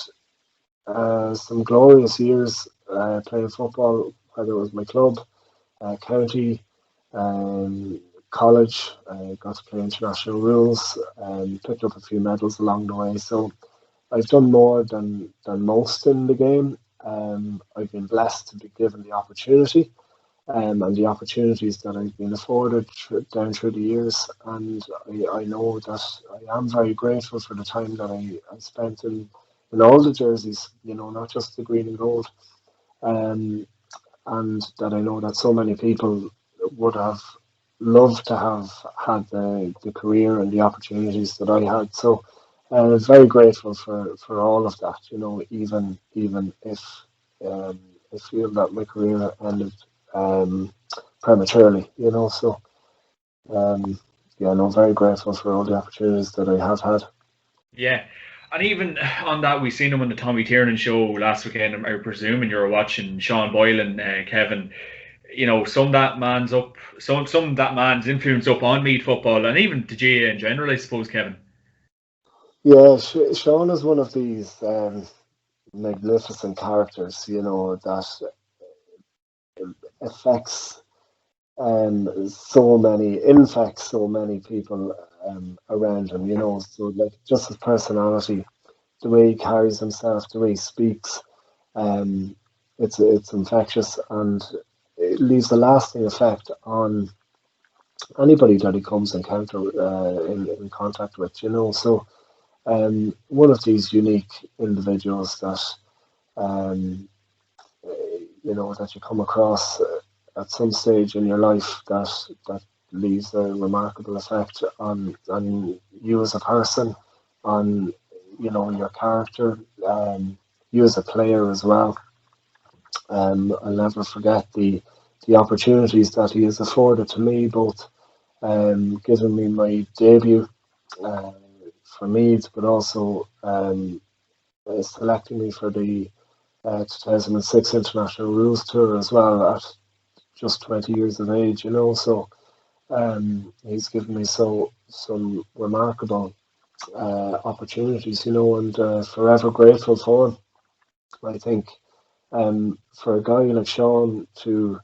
some glorious years playing football, whether it was my club, county, college. I got to play international rules and picked up a few medals along the way. So I've done more than most in the game. I've been blessed to be given the opportunity, and the opportunities that I've been afforded down through the years. And I know that I am very grateful for the time that I spent in all the jerseys, not just the green and gold. Um, and that I know that so many people would have loved to have had the career and the opportunities that I had. So very grateful for all of that, even if I feel that my career ended prematurely, So yeah, no, very grateful for all the opportunities that I have had. Yeah. And even on that, we seen him on the Tommy Tiernan show last weekend. I'm presuming you were watching Sean Boylan, Kevin. Some of that man's influence up on Meath football and even the GA in general, I suppose, Kevin. Yeah, Sean is one of these magnificent characters, that affects infects so many people around him, so like just his personality, the way he carries himself, the way he speaks, it's infectious, and it leaves a lasting effect on anybody that he comes in contact with, So one of these unique individuals that um, that you come across at some stage in your life that leaves a remarkable effect on you as a person, on your character, you as a player as well. I'll never forget the opportunities that he has afforded to me, both giving me my debut uh, for Meath, but also selecting me for the 2006 International Rules Tour as well at just 20 years of age, So he's given me some remarkable opportunities, and forever grateful for him. I think for a guy like Sean to,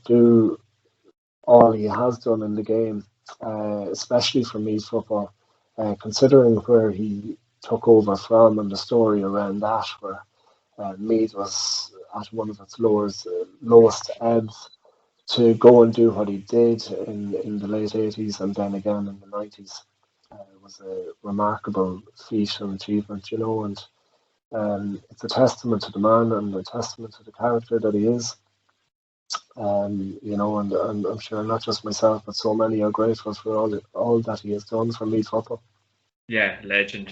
do all he has done in the game, especially for Meath football, considering where he took over from and the story around that, where Meath was at one of its lowest ebbs, to go and do what he did in the late 80s and then again in the 90s was a remarkable feat and achievement, and it's a testament to the man and a testament to the character that he is. And I'm sure not just myself, but so many are grateful for all that he has done for Meath football. Yeah, legend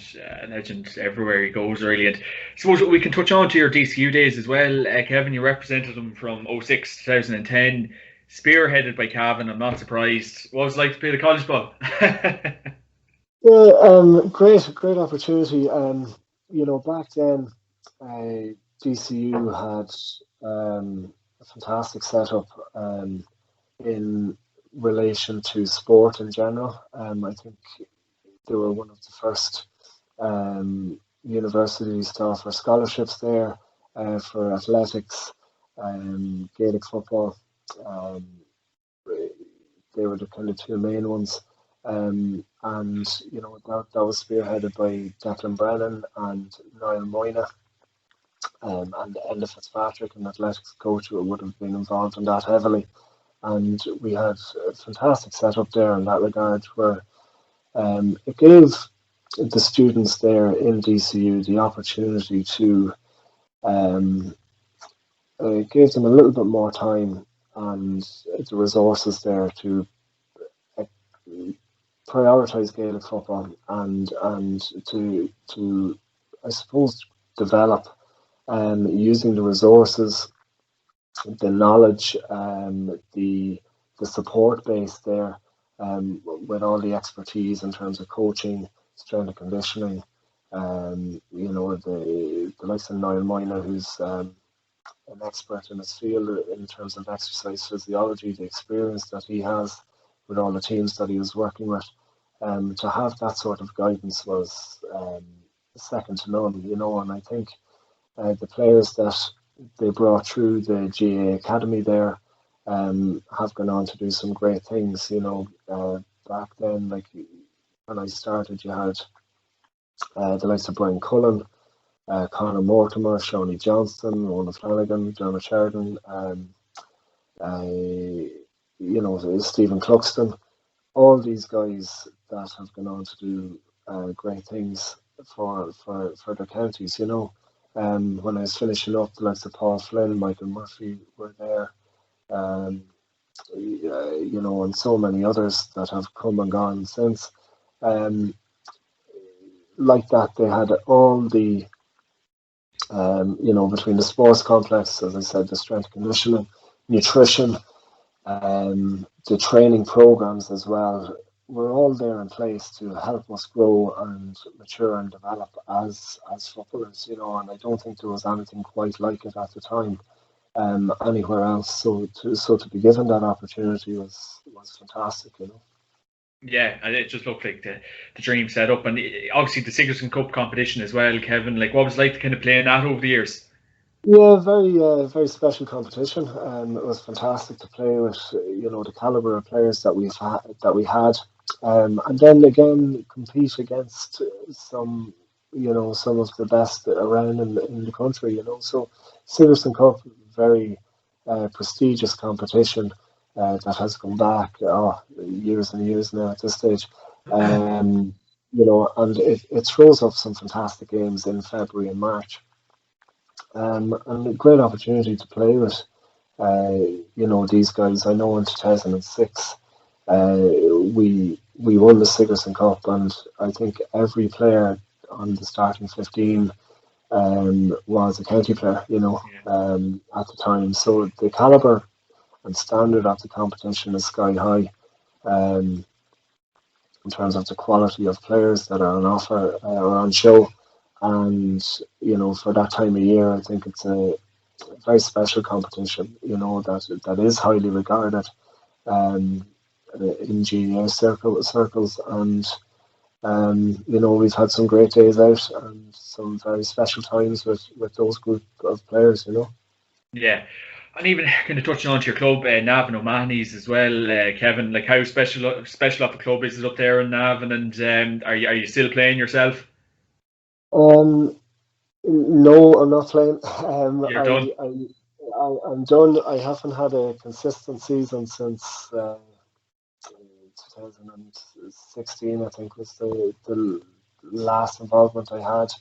everywhere he goes, really. And I suppose we can touch on to your DCU days as well. Kevin, you represented him from 06 2010, spearheaded by Kevin. I'm not surprised. What was it like to play the college ball? Yeah, great opportunity. Back then, DCU had a fantastic setup in relation to sport in general. I think they were one of the first universities to offer scholarships there for athletics, Gaelic football. They were the kind of two main ones. And that was spearheaded by Declan Brennan and Niall Moyna, and Enda Fitzpatrick, an athletics coach, who would have been involved in that heavily. And we had a fantastic setup there in that regard, where it gave the students there in DCU the opportunity to it gave them a little bit more time and the resources there to prioritise Gaelic football and to I suppose develop using the resources, the knowledge, the support base there, with all the expertise in terms of coaching, strength and conditioning, the likes of Niall Moyna, who's an expert in his field in terms of exercise physiology, the experience that he has with all the teams that he was working with. To have that sort of guidance was second to none, and I think the players that they brought through the GA Academy there have gone on to do some great things. Back then, like when I started, you had the likes of Brian Cullen, Conor Mortimer, Shawnee Johnston, Ronan Flanagan, Dermot Sheridan, Stephen Cluxton, all these guys that have gone on to do great things for their counties. When I was finishing up, the likes of Paul Flynn, Michael Murphy were there, and so many others that have come and gone since. Like that, they had all the, between the sports complex, as I said, the strength conditioning, nutrition, the training programs as well, were all there in place to help us grow and mature and develop as footballers, and I don't think there was anything quite like it at the time anywhere else. So to be given that opportunity was fantastic, Yeah, and it just looked like the dream setup, and obviously the Sigerson Cup competition as well, Kevin. Like, what was it like to kind of play in that over the years? Yeah, very special competition. It was fantastic to play with, the caliber of players that we had, and then again compete against some of the best around in the country. So Sigerson Cup, very prestigious competition that has come back years and years now at this stage. and it throws up some fantastic games in February and March, and a great opportunity to play with, these guys. I know in 2006, we won the Sigerson Cup, and I think every player on the starting 15 was a county player, at the time. So the caliber and standard of the competition is sky high. Um, in terms of the quality of players that are on offer or on show. And, for that time of year, I think it's a very special competition, that is highly regarded um, in GAA circles. And, we've had some great days out and some very special times with those group of players, Yeah. And even kind of touching on to your club, Navan O'Mahony's as well, Kevin. Like, how special of a club is it up there in Navan? And are you still playing yourself? No, I'm not playing. You're done. I'm done. I haven't had a consistent season since 2016. I think was the last involvement I had.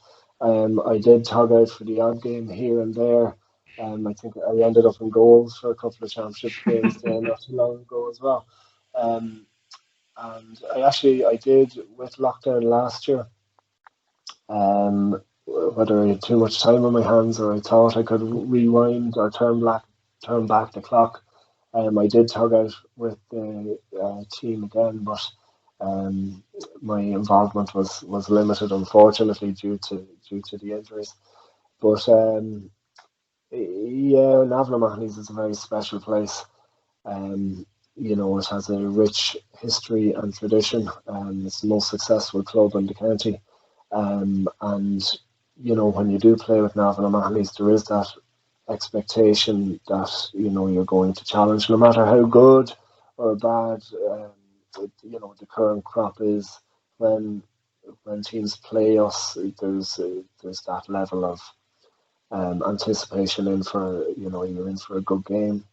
I did tug out for the odd game here and there. I think I ended up in goals for a couple of championship games there not too long ago as well. And I did with lockdown last year. Whether I had too much time on my hands or I thought I could rewind or turn back the clock. I did tug out with the team again, but my involvement was limited, unfortunately, due to the injuries. But yeah, Navan O'Mahony's is a very special place. It has a rich history and tradition. It's the most successful club in the county. And when you do play with Navan O'Mahony's, there is that expectation that you're going to challenge, no matter how good or bad the current crop is. When teams play us, there's that level of anticipation you're in for a good game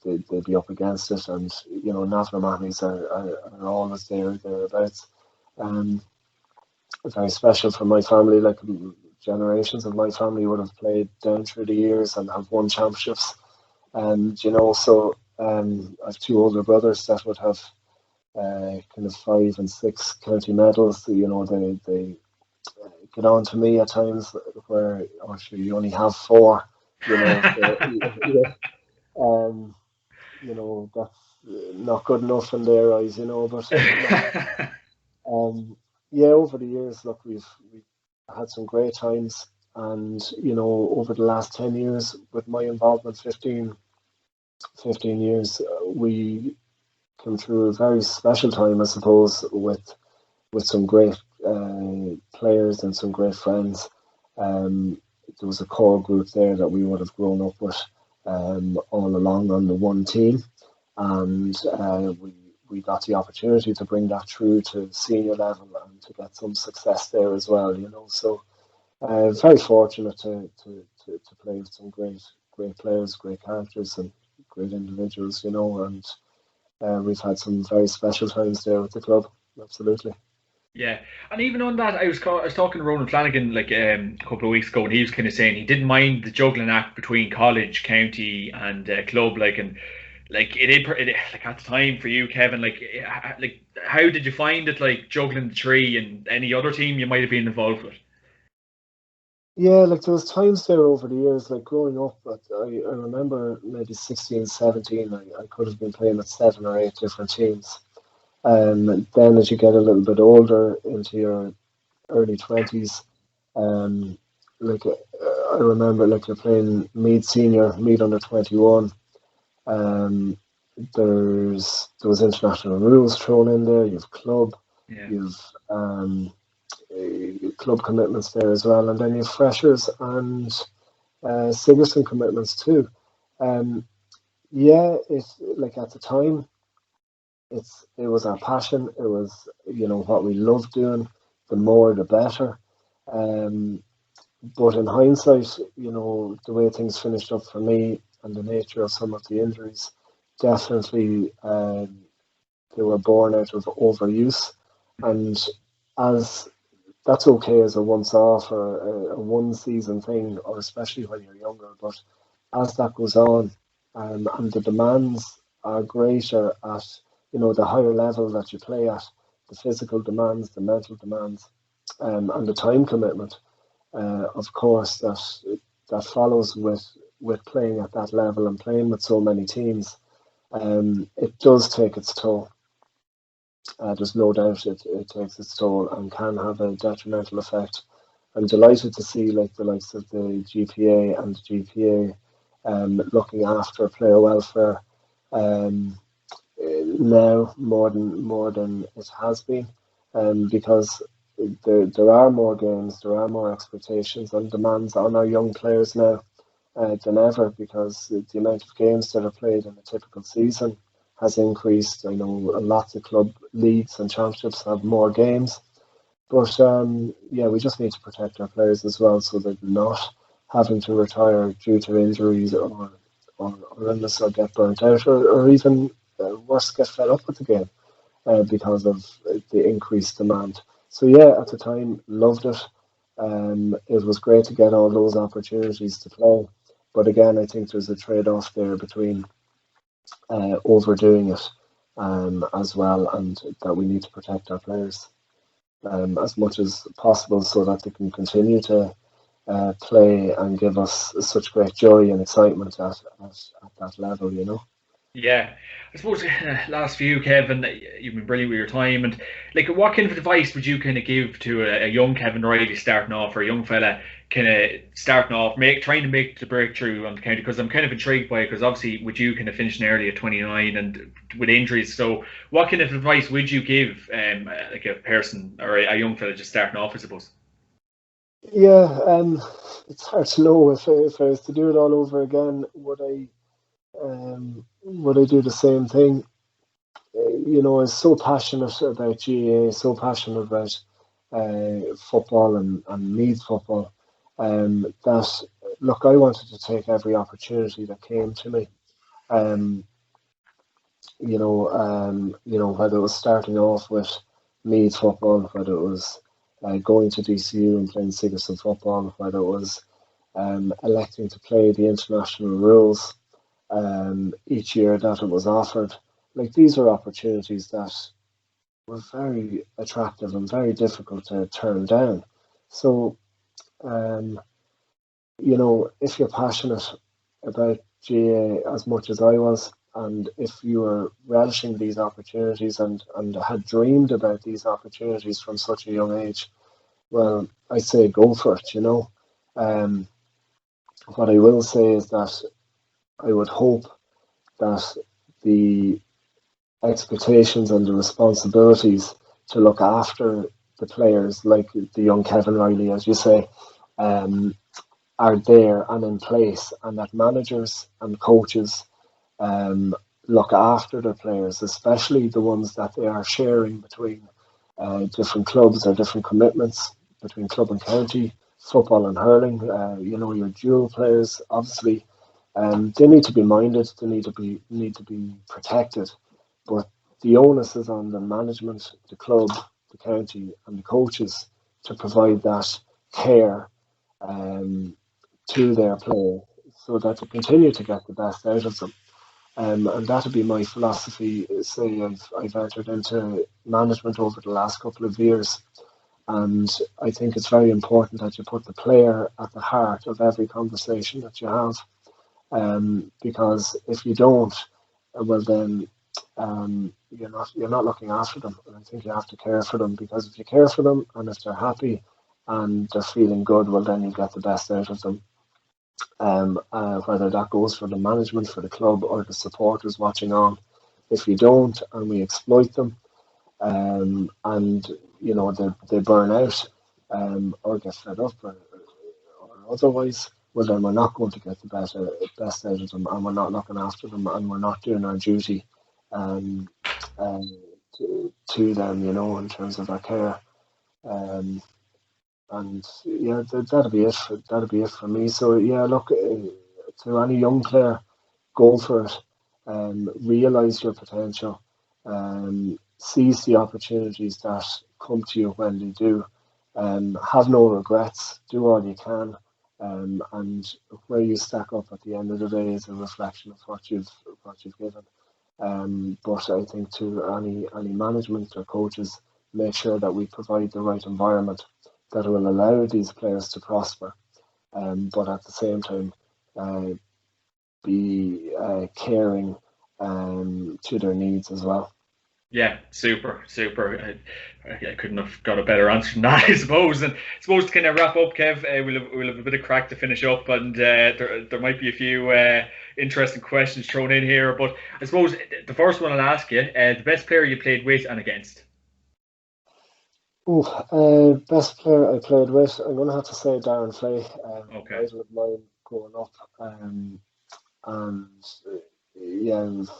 they'd be up against it, and Navan O'Mahony's are always thereabouts. Very special for my family. Like, generations of my family would have played down through the years and have won championships, and so I have two older brothers that would have kind of 5 and 6 county medals. They get on to me at times where actually you only have 4. That's not good enough in their eyes, but yeah, over the years, look, we've had some great times, and over the last 10 years with my involvement, 15 years, we came through a very special time, I suppose, with some great players and some great friends. There was a core group there that we would have grown up with all along on the one team, and we got the opportunity to bring that through to senior level and to get some success there as well. So very fortunate to play with some great players, great characters, and great individuals. And we've had some very special times there with the club. Absolutely. Yeah, and even on that, I was talking to Ronan Flanagan like a couple of weeks ago, and he was kind of saying he didn't mind the juggling act between college, county, and club. Like, and like like at the time for you, Kevin, like how did you find it, like juggling the three and any other team you might have been involved with? Yeah, like there was times there over the years, like growing up, but I remember maybe 16, 17, I could have been playing with 7 or 8 different teams. Then as you get a little bit older into your early 20s, I remember like you're playing Meath senior, Meath under 21. There was international rules thrown in there. You've club, you've club commitments there as well, and then you've freshers and Sigerson commitments too. Yeah, it's like at the time, it was our passion. It was what we loved doing. The more, the better. But in hindsight, the way things finished up for me and the nature of some of the injuries, definitely were born out of overuse, and as that's okay as a once-off or a one-season thing, or especially when you're younger. But as that goes on, and the demands are greater at the higher level that you play at, the physical demands, the mental demands, and the time commitment, of course, that follows with playing at that level and playing with so many teams. It does take its toll. There's no doubt it takes its toll and can have a detrimental effect. I'm delighted to see like the likes of the GPA and the GPA looking after player welfare now more than it has been, because there are more games, there are more expectations and demands on our young players now than ever, because the amount of games that are played in a typical season has increased. I know lots of club leagues and championships have more games, but yeah, we just need to protect our players as well, so that they're not having to retire due to injuries or illness, or get burnt out, or even worse, get fed up with the game because of the increased demand. So yeah, at the time, loved it. It was great to get all those opportunities to play, but again, I think there's a trade-off there between overdoing it as well, and that we need to protect our players as much as possible, so that they can continue to play and give us such great joy and excitement at that level, Yeah, I suppose last for you, Kevin, you've been brilliant with your time, and like, what kind of advice would you kind of give to a young Kevin Reilly starting off, or a young fella kind of starting off, trying to make the breakthrough on the county? Because I'm kind of intrigued by it, because obviously with you kind of finishing early at 29 and with injuries, so what kind of advice would you give like a person or a young fella just starting off, I suppose? Yeah, it's hard to know if I was to do it all over again, would I do the same thing? I was so passionate about GAA, so passionate about football and Meath football, that look, I wanted to take every opportunity that came to me. Um, whether it was starting off with Meath football, whether it was going to DCU and playing Sigerson football, whether it was electing to play the international rules each year that it was offered. Like, these are opportunities that were very attractive and very difficult to turn down. So, if you're passionate about GA as much as I was, and if you were relishing these opportunities and had dreamed about these opportunities from such a young age, well, I say go for it, What I will say is that I would hope that the expectations and the responsibilities to look after the players, like the young Kevin Reilly, as you say, are there and in place, and that managers and coaches look after their players, especially the ones that they are sharing between different clubs or different commitments between club and county, football and hurling. Your dual players, obviously, they need to be minded. They need to be protected, but the onus is on the management, the club, the county, and the coaches to provide that care to their players, so that they continue to get the best out of them. And that would be my philosophy. Say I've entered into management over the last couple of years, and I think it's very important that you put the player at the heart of every conversation that you have. Because if you don't, well then you're not looking after them. And I think you have to care for them, because if you care for them and if they're happy and they're feeling good, well then you get the best out of them. Whether that goes for the management, for the club, or the supporters watching on. If you don't, and we exploit them, and they burn out, or get fed up, or otherwise, well then we're not going to get the best out of them, and we're not looking after them, and we're not doing our duty um, to them, in terms of our care. And yeah, that'll be it. That'll be it for me. So yeah, look, to any young player, go for it. Realize your potential. seize the opportunities that come to you when they do. Have no regrets. Do all you can. And where you stack up at the end of the day is a reflection of what you've given. But I think to any management or coaches, make sure that we provide the right environment that will allow these players to prosper. But at the same time, be caring to their needs as well. Yeah, super. I couldn't have got a better answer than that, I suppose. And I suppose to kind of wrap up, Kev, we'll have a bit of crack to finish up, and there might be a few interesting questions thrown in here. But I suppose the first one I'll ask you, the best player you played with and against. Best player I played with, I'm going to have to say Darren Flay. Okay. Idol of mine growing up. And yeah, it was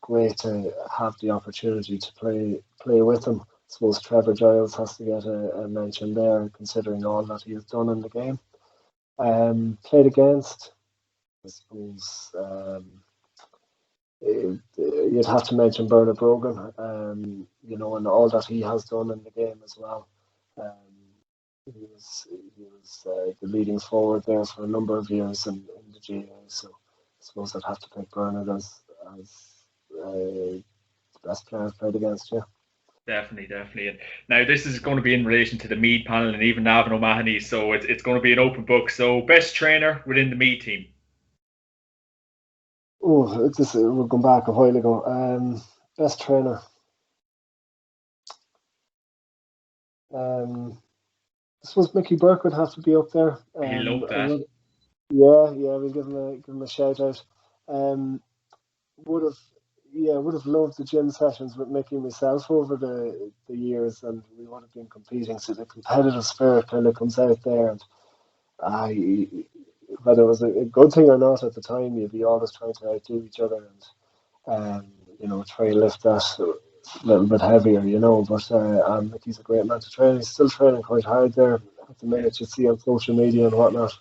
great to have the opportunity to play with him. I suppose Trevor Giles has to get a mention there, considering all that he has done in the game. Played against, I suppose, you'd have to mention Bernard Brogan, and all that he has done in the game as well. He was the leading forward there for a number of years in the GA, so I suppose I'd have to pick Bernard as the best player I've played against. Yeah. Definitely. And now this is going to be in relation to the Meath panel and even Navan O'Mahony, so it's going to be an open book. So best trainer within the Meath team. Oh, we're going back a while ago. Best trainer. I suppose Mickey Burke would have to be up there. He loved that. We'll give him a shout out. Would have loved the gym sessions with Mickey and myself over the years, and we would have been competing. So the competitive spirit kind of comes out there, and whether it was a good thing or not at the time, you'd be always trying to outdo each other and try to lift that a little bit heavier, But Mickey's a great man to train. He's still training quite hard there at the minute, you see on social media and whatnot.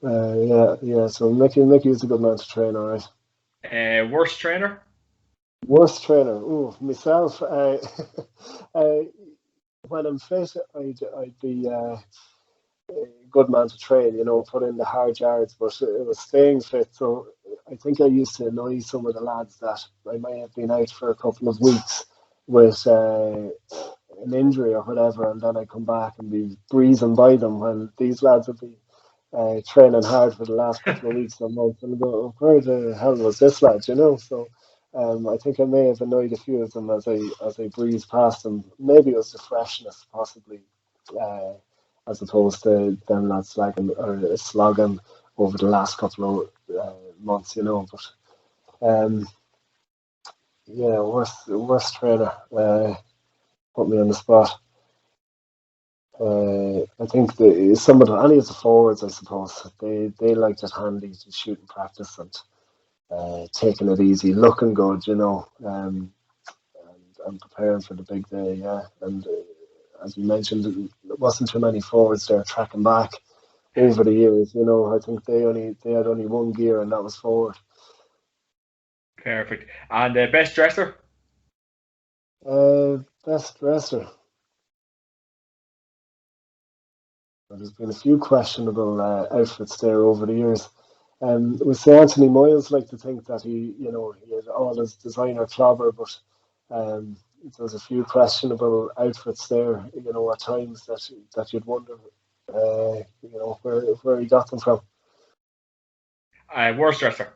So Mickey is a good man to train, all right. Worst trainer? Worst trainer? Ooh, myself. When I'm fit, I'd be a good man to train, put in the hard yards, but it was staying fit. So I think I used to annoy some of the lads that I may have been out for a couple of weeks with an injury or whatever, and then I come back and be breezing by them when these lads would be training hard for the last couple of weeks or months, and go, where the hell was this lad, So I think I may have annoyed a few of them as I breezed past them. Maybe it was the freshness, possibly, as opposed to them lads slogging over the last couple of months, But worst trainer. Put me on the spot. I think any of the forwards, I suppose, they liked it handy to shoot in practice and taking it easy, looking good, and preparing for the big day, yeah. And as you mentioned, there wasn't too many forwards there tracking back over the years. I think they had only one gear, and that was forward. Perfect. And best dresser? Best dresser. There's been a few questionable outfits there over the years. We say Anthony Moyles like to think that he had all his designer clobber, but there's a few questionable outfits there, at times that you'd wonder, where he got them from. Worst dresser?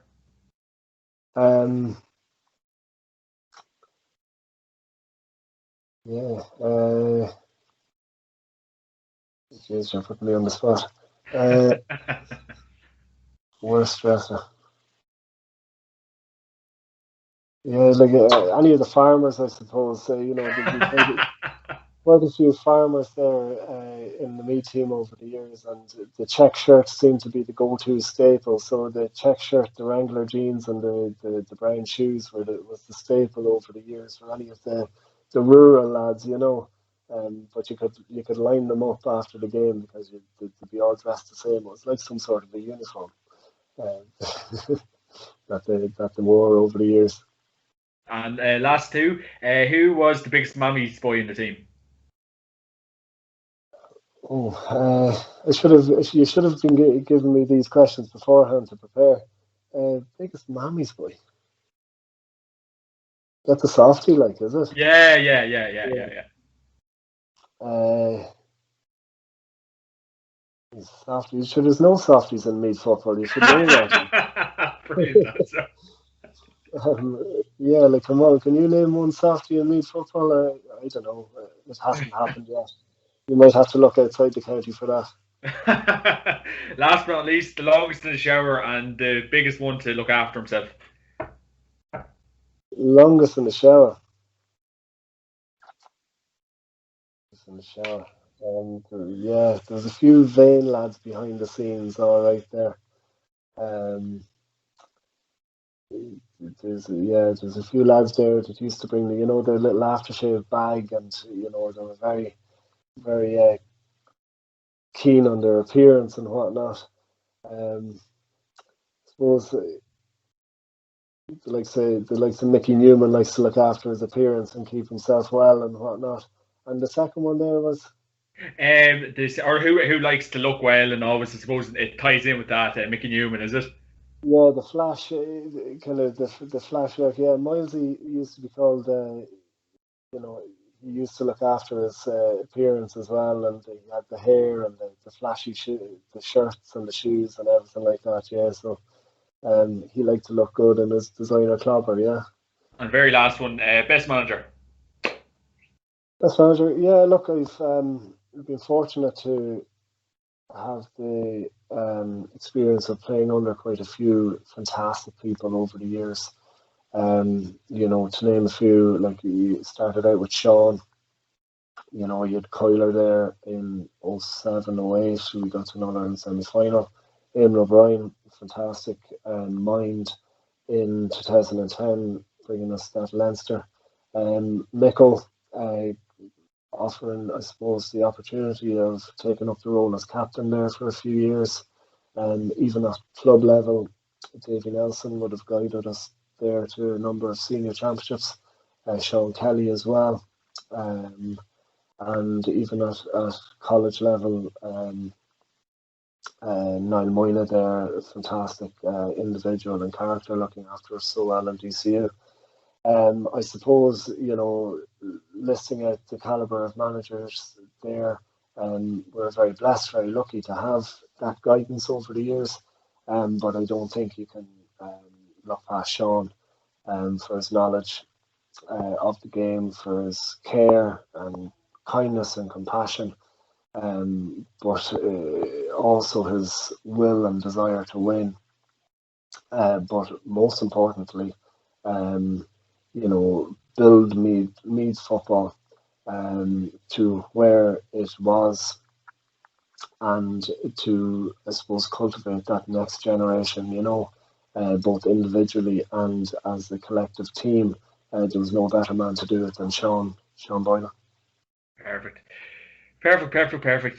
Jeez, you're putting me on the spot. Worst dresser. Yeah, like any of the farmers, I suppose. There'd be quite a few farmers there in the Meath team over the years, and the check shirts seem to be the go-to staple. So the check shirt, the Wrangler jeans, and the brown shoes was the staple over the years for any of the rural lads, But you could line them up after the game because they'd be all dressed the same. It was like some sort of a uniform. they wore over the years. And last two, who was the biggest Mammy's boy in the team? You should have been giving me these questions beforehand to prepare. Biggest Mammy's boy. That's a softie, like, is it? Yeah. Softies. Sure, there's no softies in Meath football. You should know that. Brilliant answer. Yeah, like, come on, can you name one softie in Meath football? I don't know. It hasn't happened yet. You might have to look outside the county for that. Last but not least, the longest in the shower and the biggest one to look after himself. Longest in the shower. Yeah, there's a few vain lads behind the scenes, all right there. There's a few lads there that used to bring their little aftershave bag, and they were very, very keen on their appearance and whatnot. I suppose the likes of Mickey Newman likes to look after his appearance and keep himself well and whatnot. And the second one there was who likes to look well, and always, I suppose it ties in with that. Mickey Newman, is it? Yeah, the Flash, kind of the Flash look. Yeah, Milesy used to be called. He used to look after his appearance as well, and he had the hair and the flashy the shirts and the shoes and everything like that. Yeah, so he liked to look good in his designer clobber. Yeah. And very last one, best manager. Best manager. Yeah, look, I've been fortunate to have the experience of playing under quite a few fantastic people over the years. To name a few, like you started out with Sean. You had Kyler there in 07, 08. We got to another in semi-final. Eamon O'Brien, fantastic mind in 2010, bringing us that Leinster. Mickle, offering, I suppose, the opportunity of taking up the role as captain there for a few years. Even at club level, Davy Nelson would have guided us there to a number of senior championships. Sean Kelly as well. And even at college level, Niall Moyna there, a fantastic individual and character, looking after us so well in DCU. I suppose, listing out the calibre of managers there, we're very blessed, very lucky to have that guidance over the years. But I don't think you can look past Sean for his knowledge of the game, for his care and kindness and compassion, but also his will and desire to win. But most importantly, build Meath football to where it was, and to, I suppose, cultivate that next generation, both individually and as a collective team. There was no better man to do it than Sean Boylan. Perfect.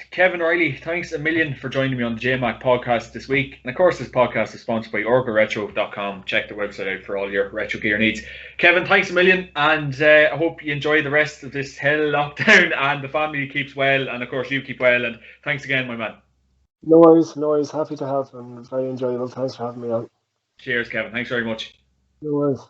Kevin Reilly, thanks a million for joining me on the JMac Podcast this week. And of course, this podcast is sponsored by OrgaRetro.com. Check the website out for all your retro gear needs. Kevin, thanks a million, and I hope you enjoy the rest of this hell lockdown, and the family keeps well, and of course you keep well. And thanks again, my man. No worries. Happy to help, and very enjoyable. Thanks for having me on. Cheers, Kevin. Thanks very much. No worries.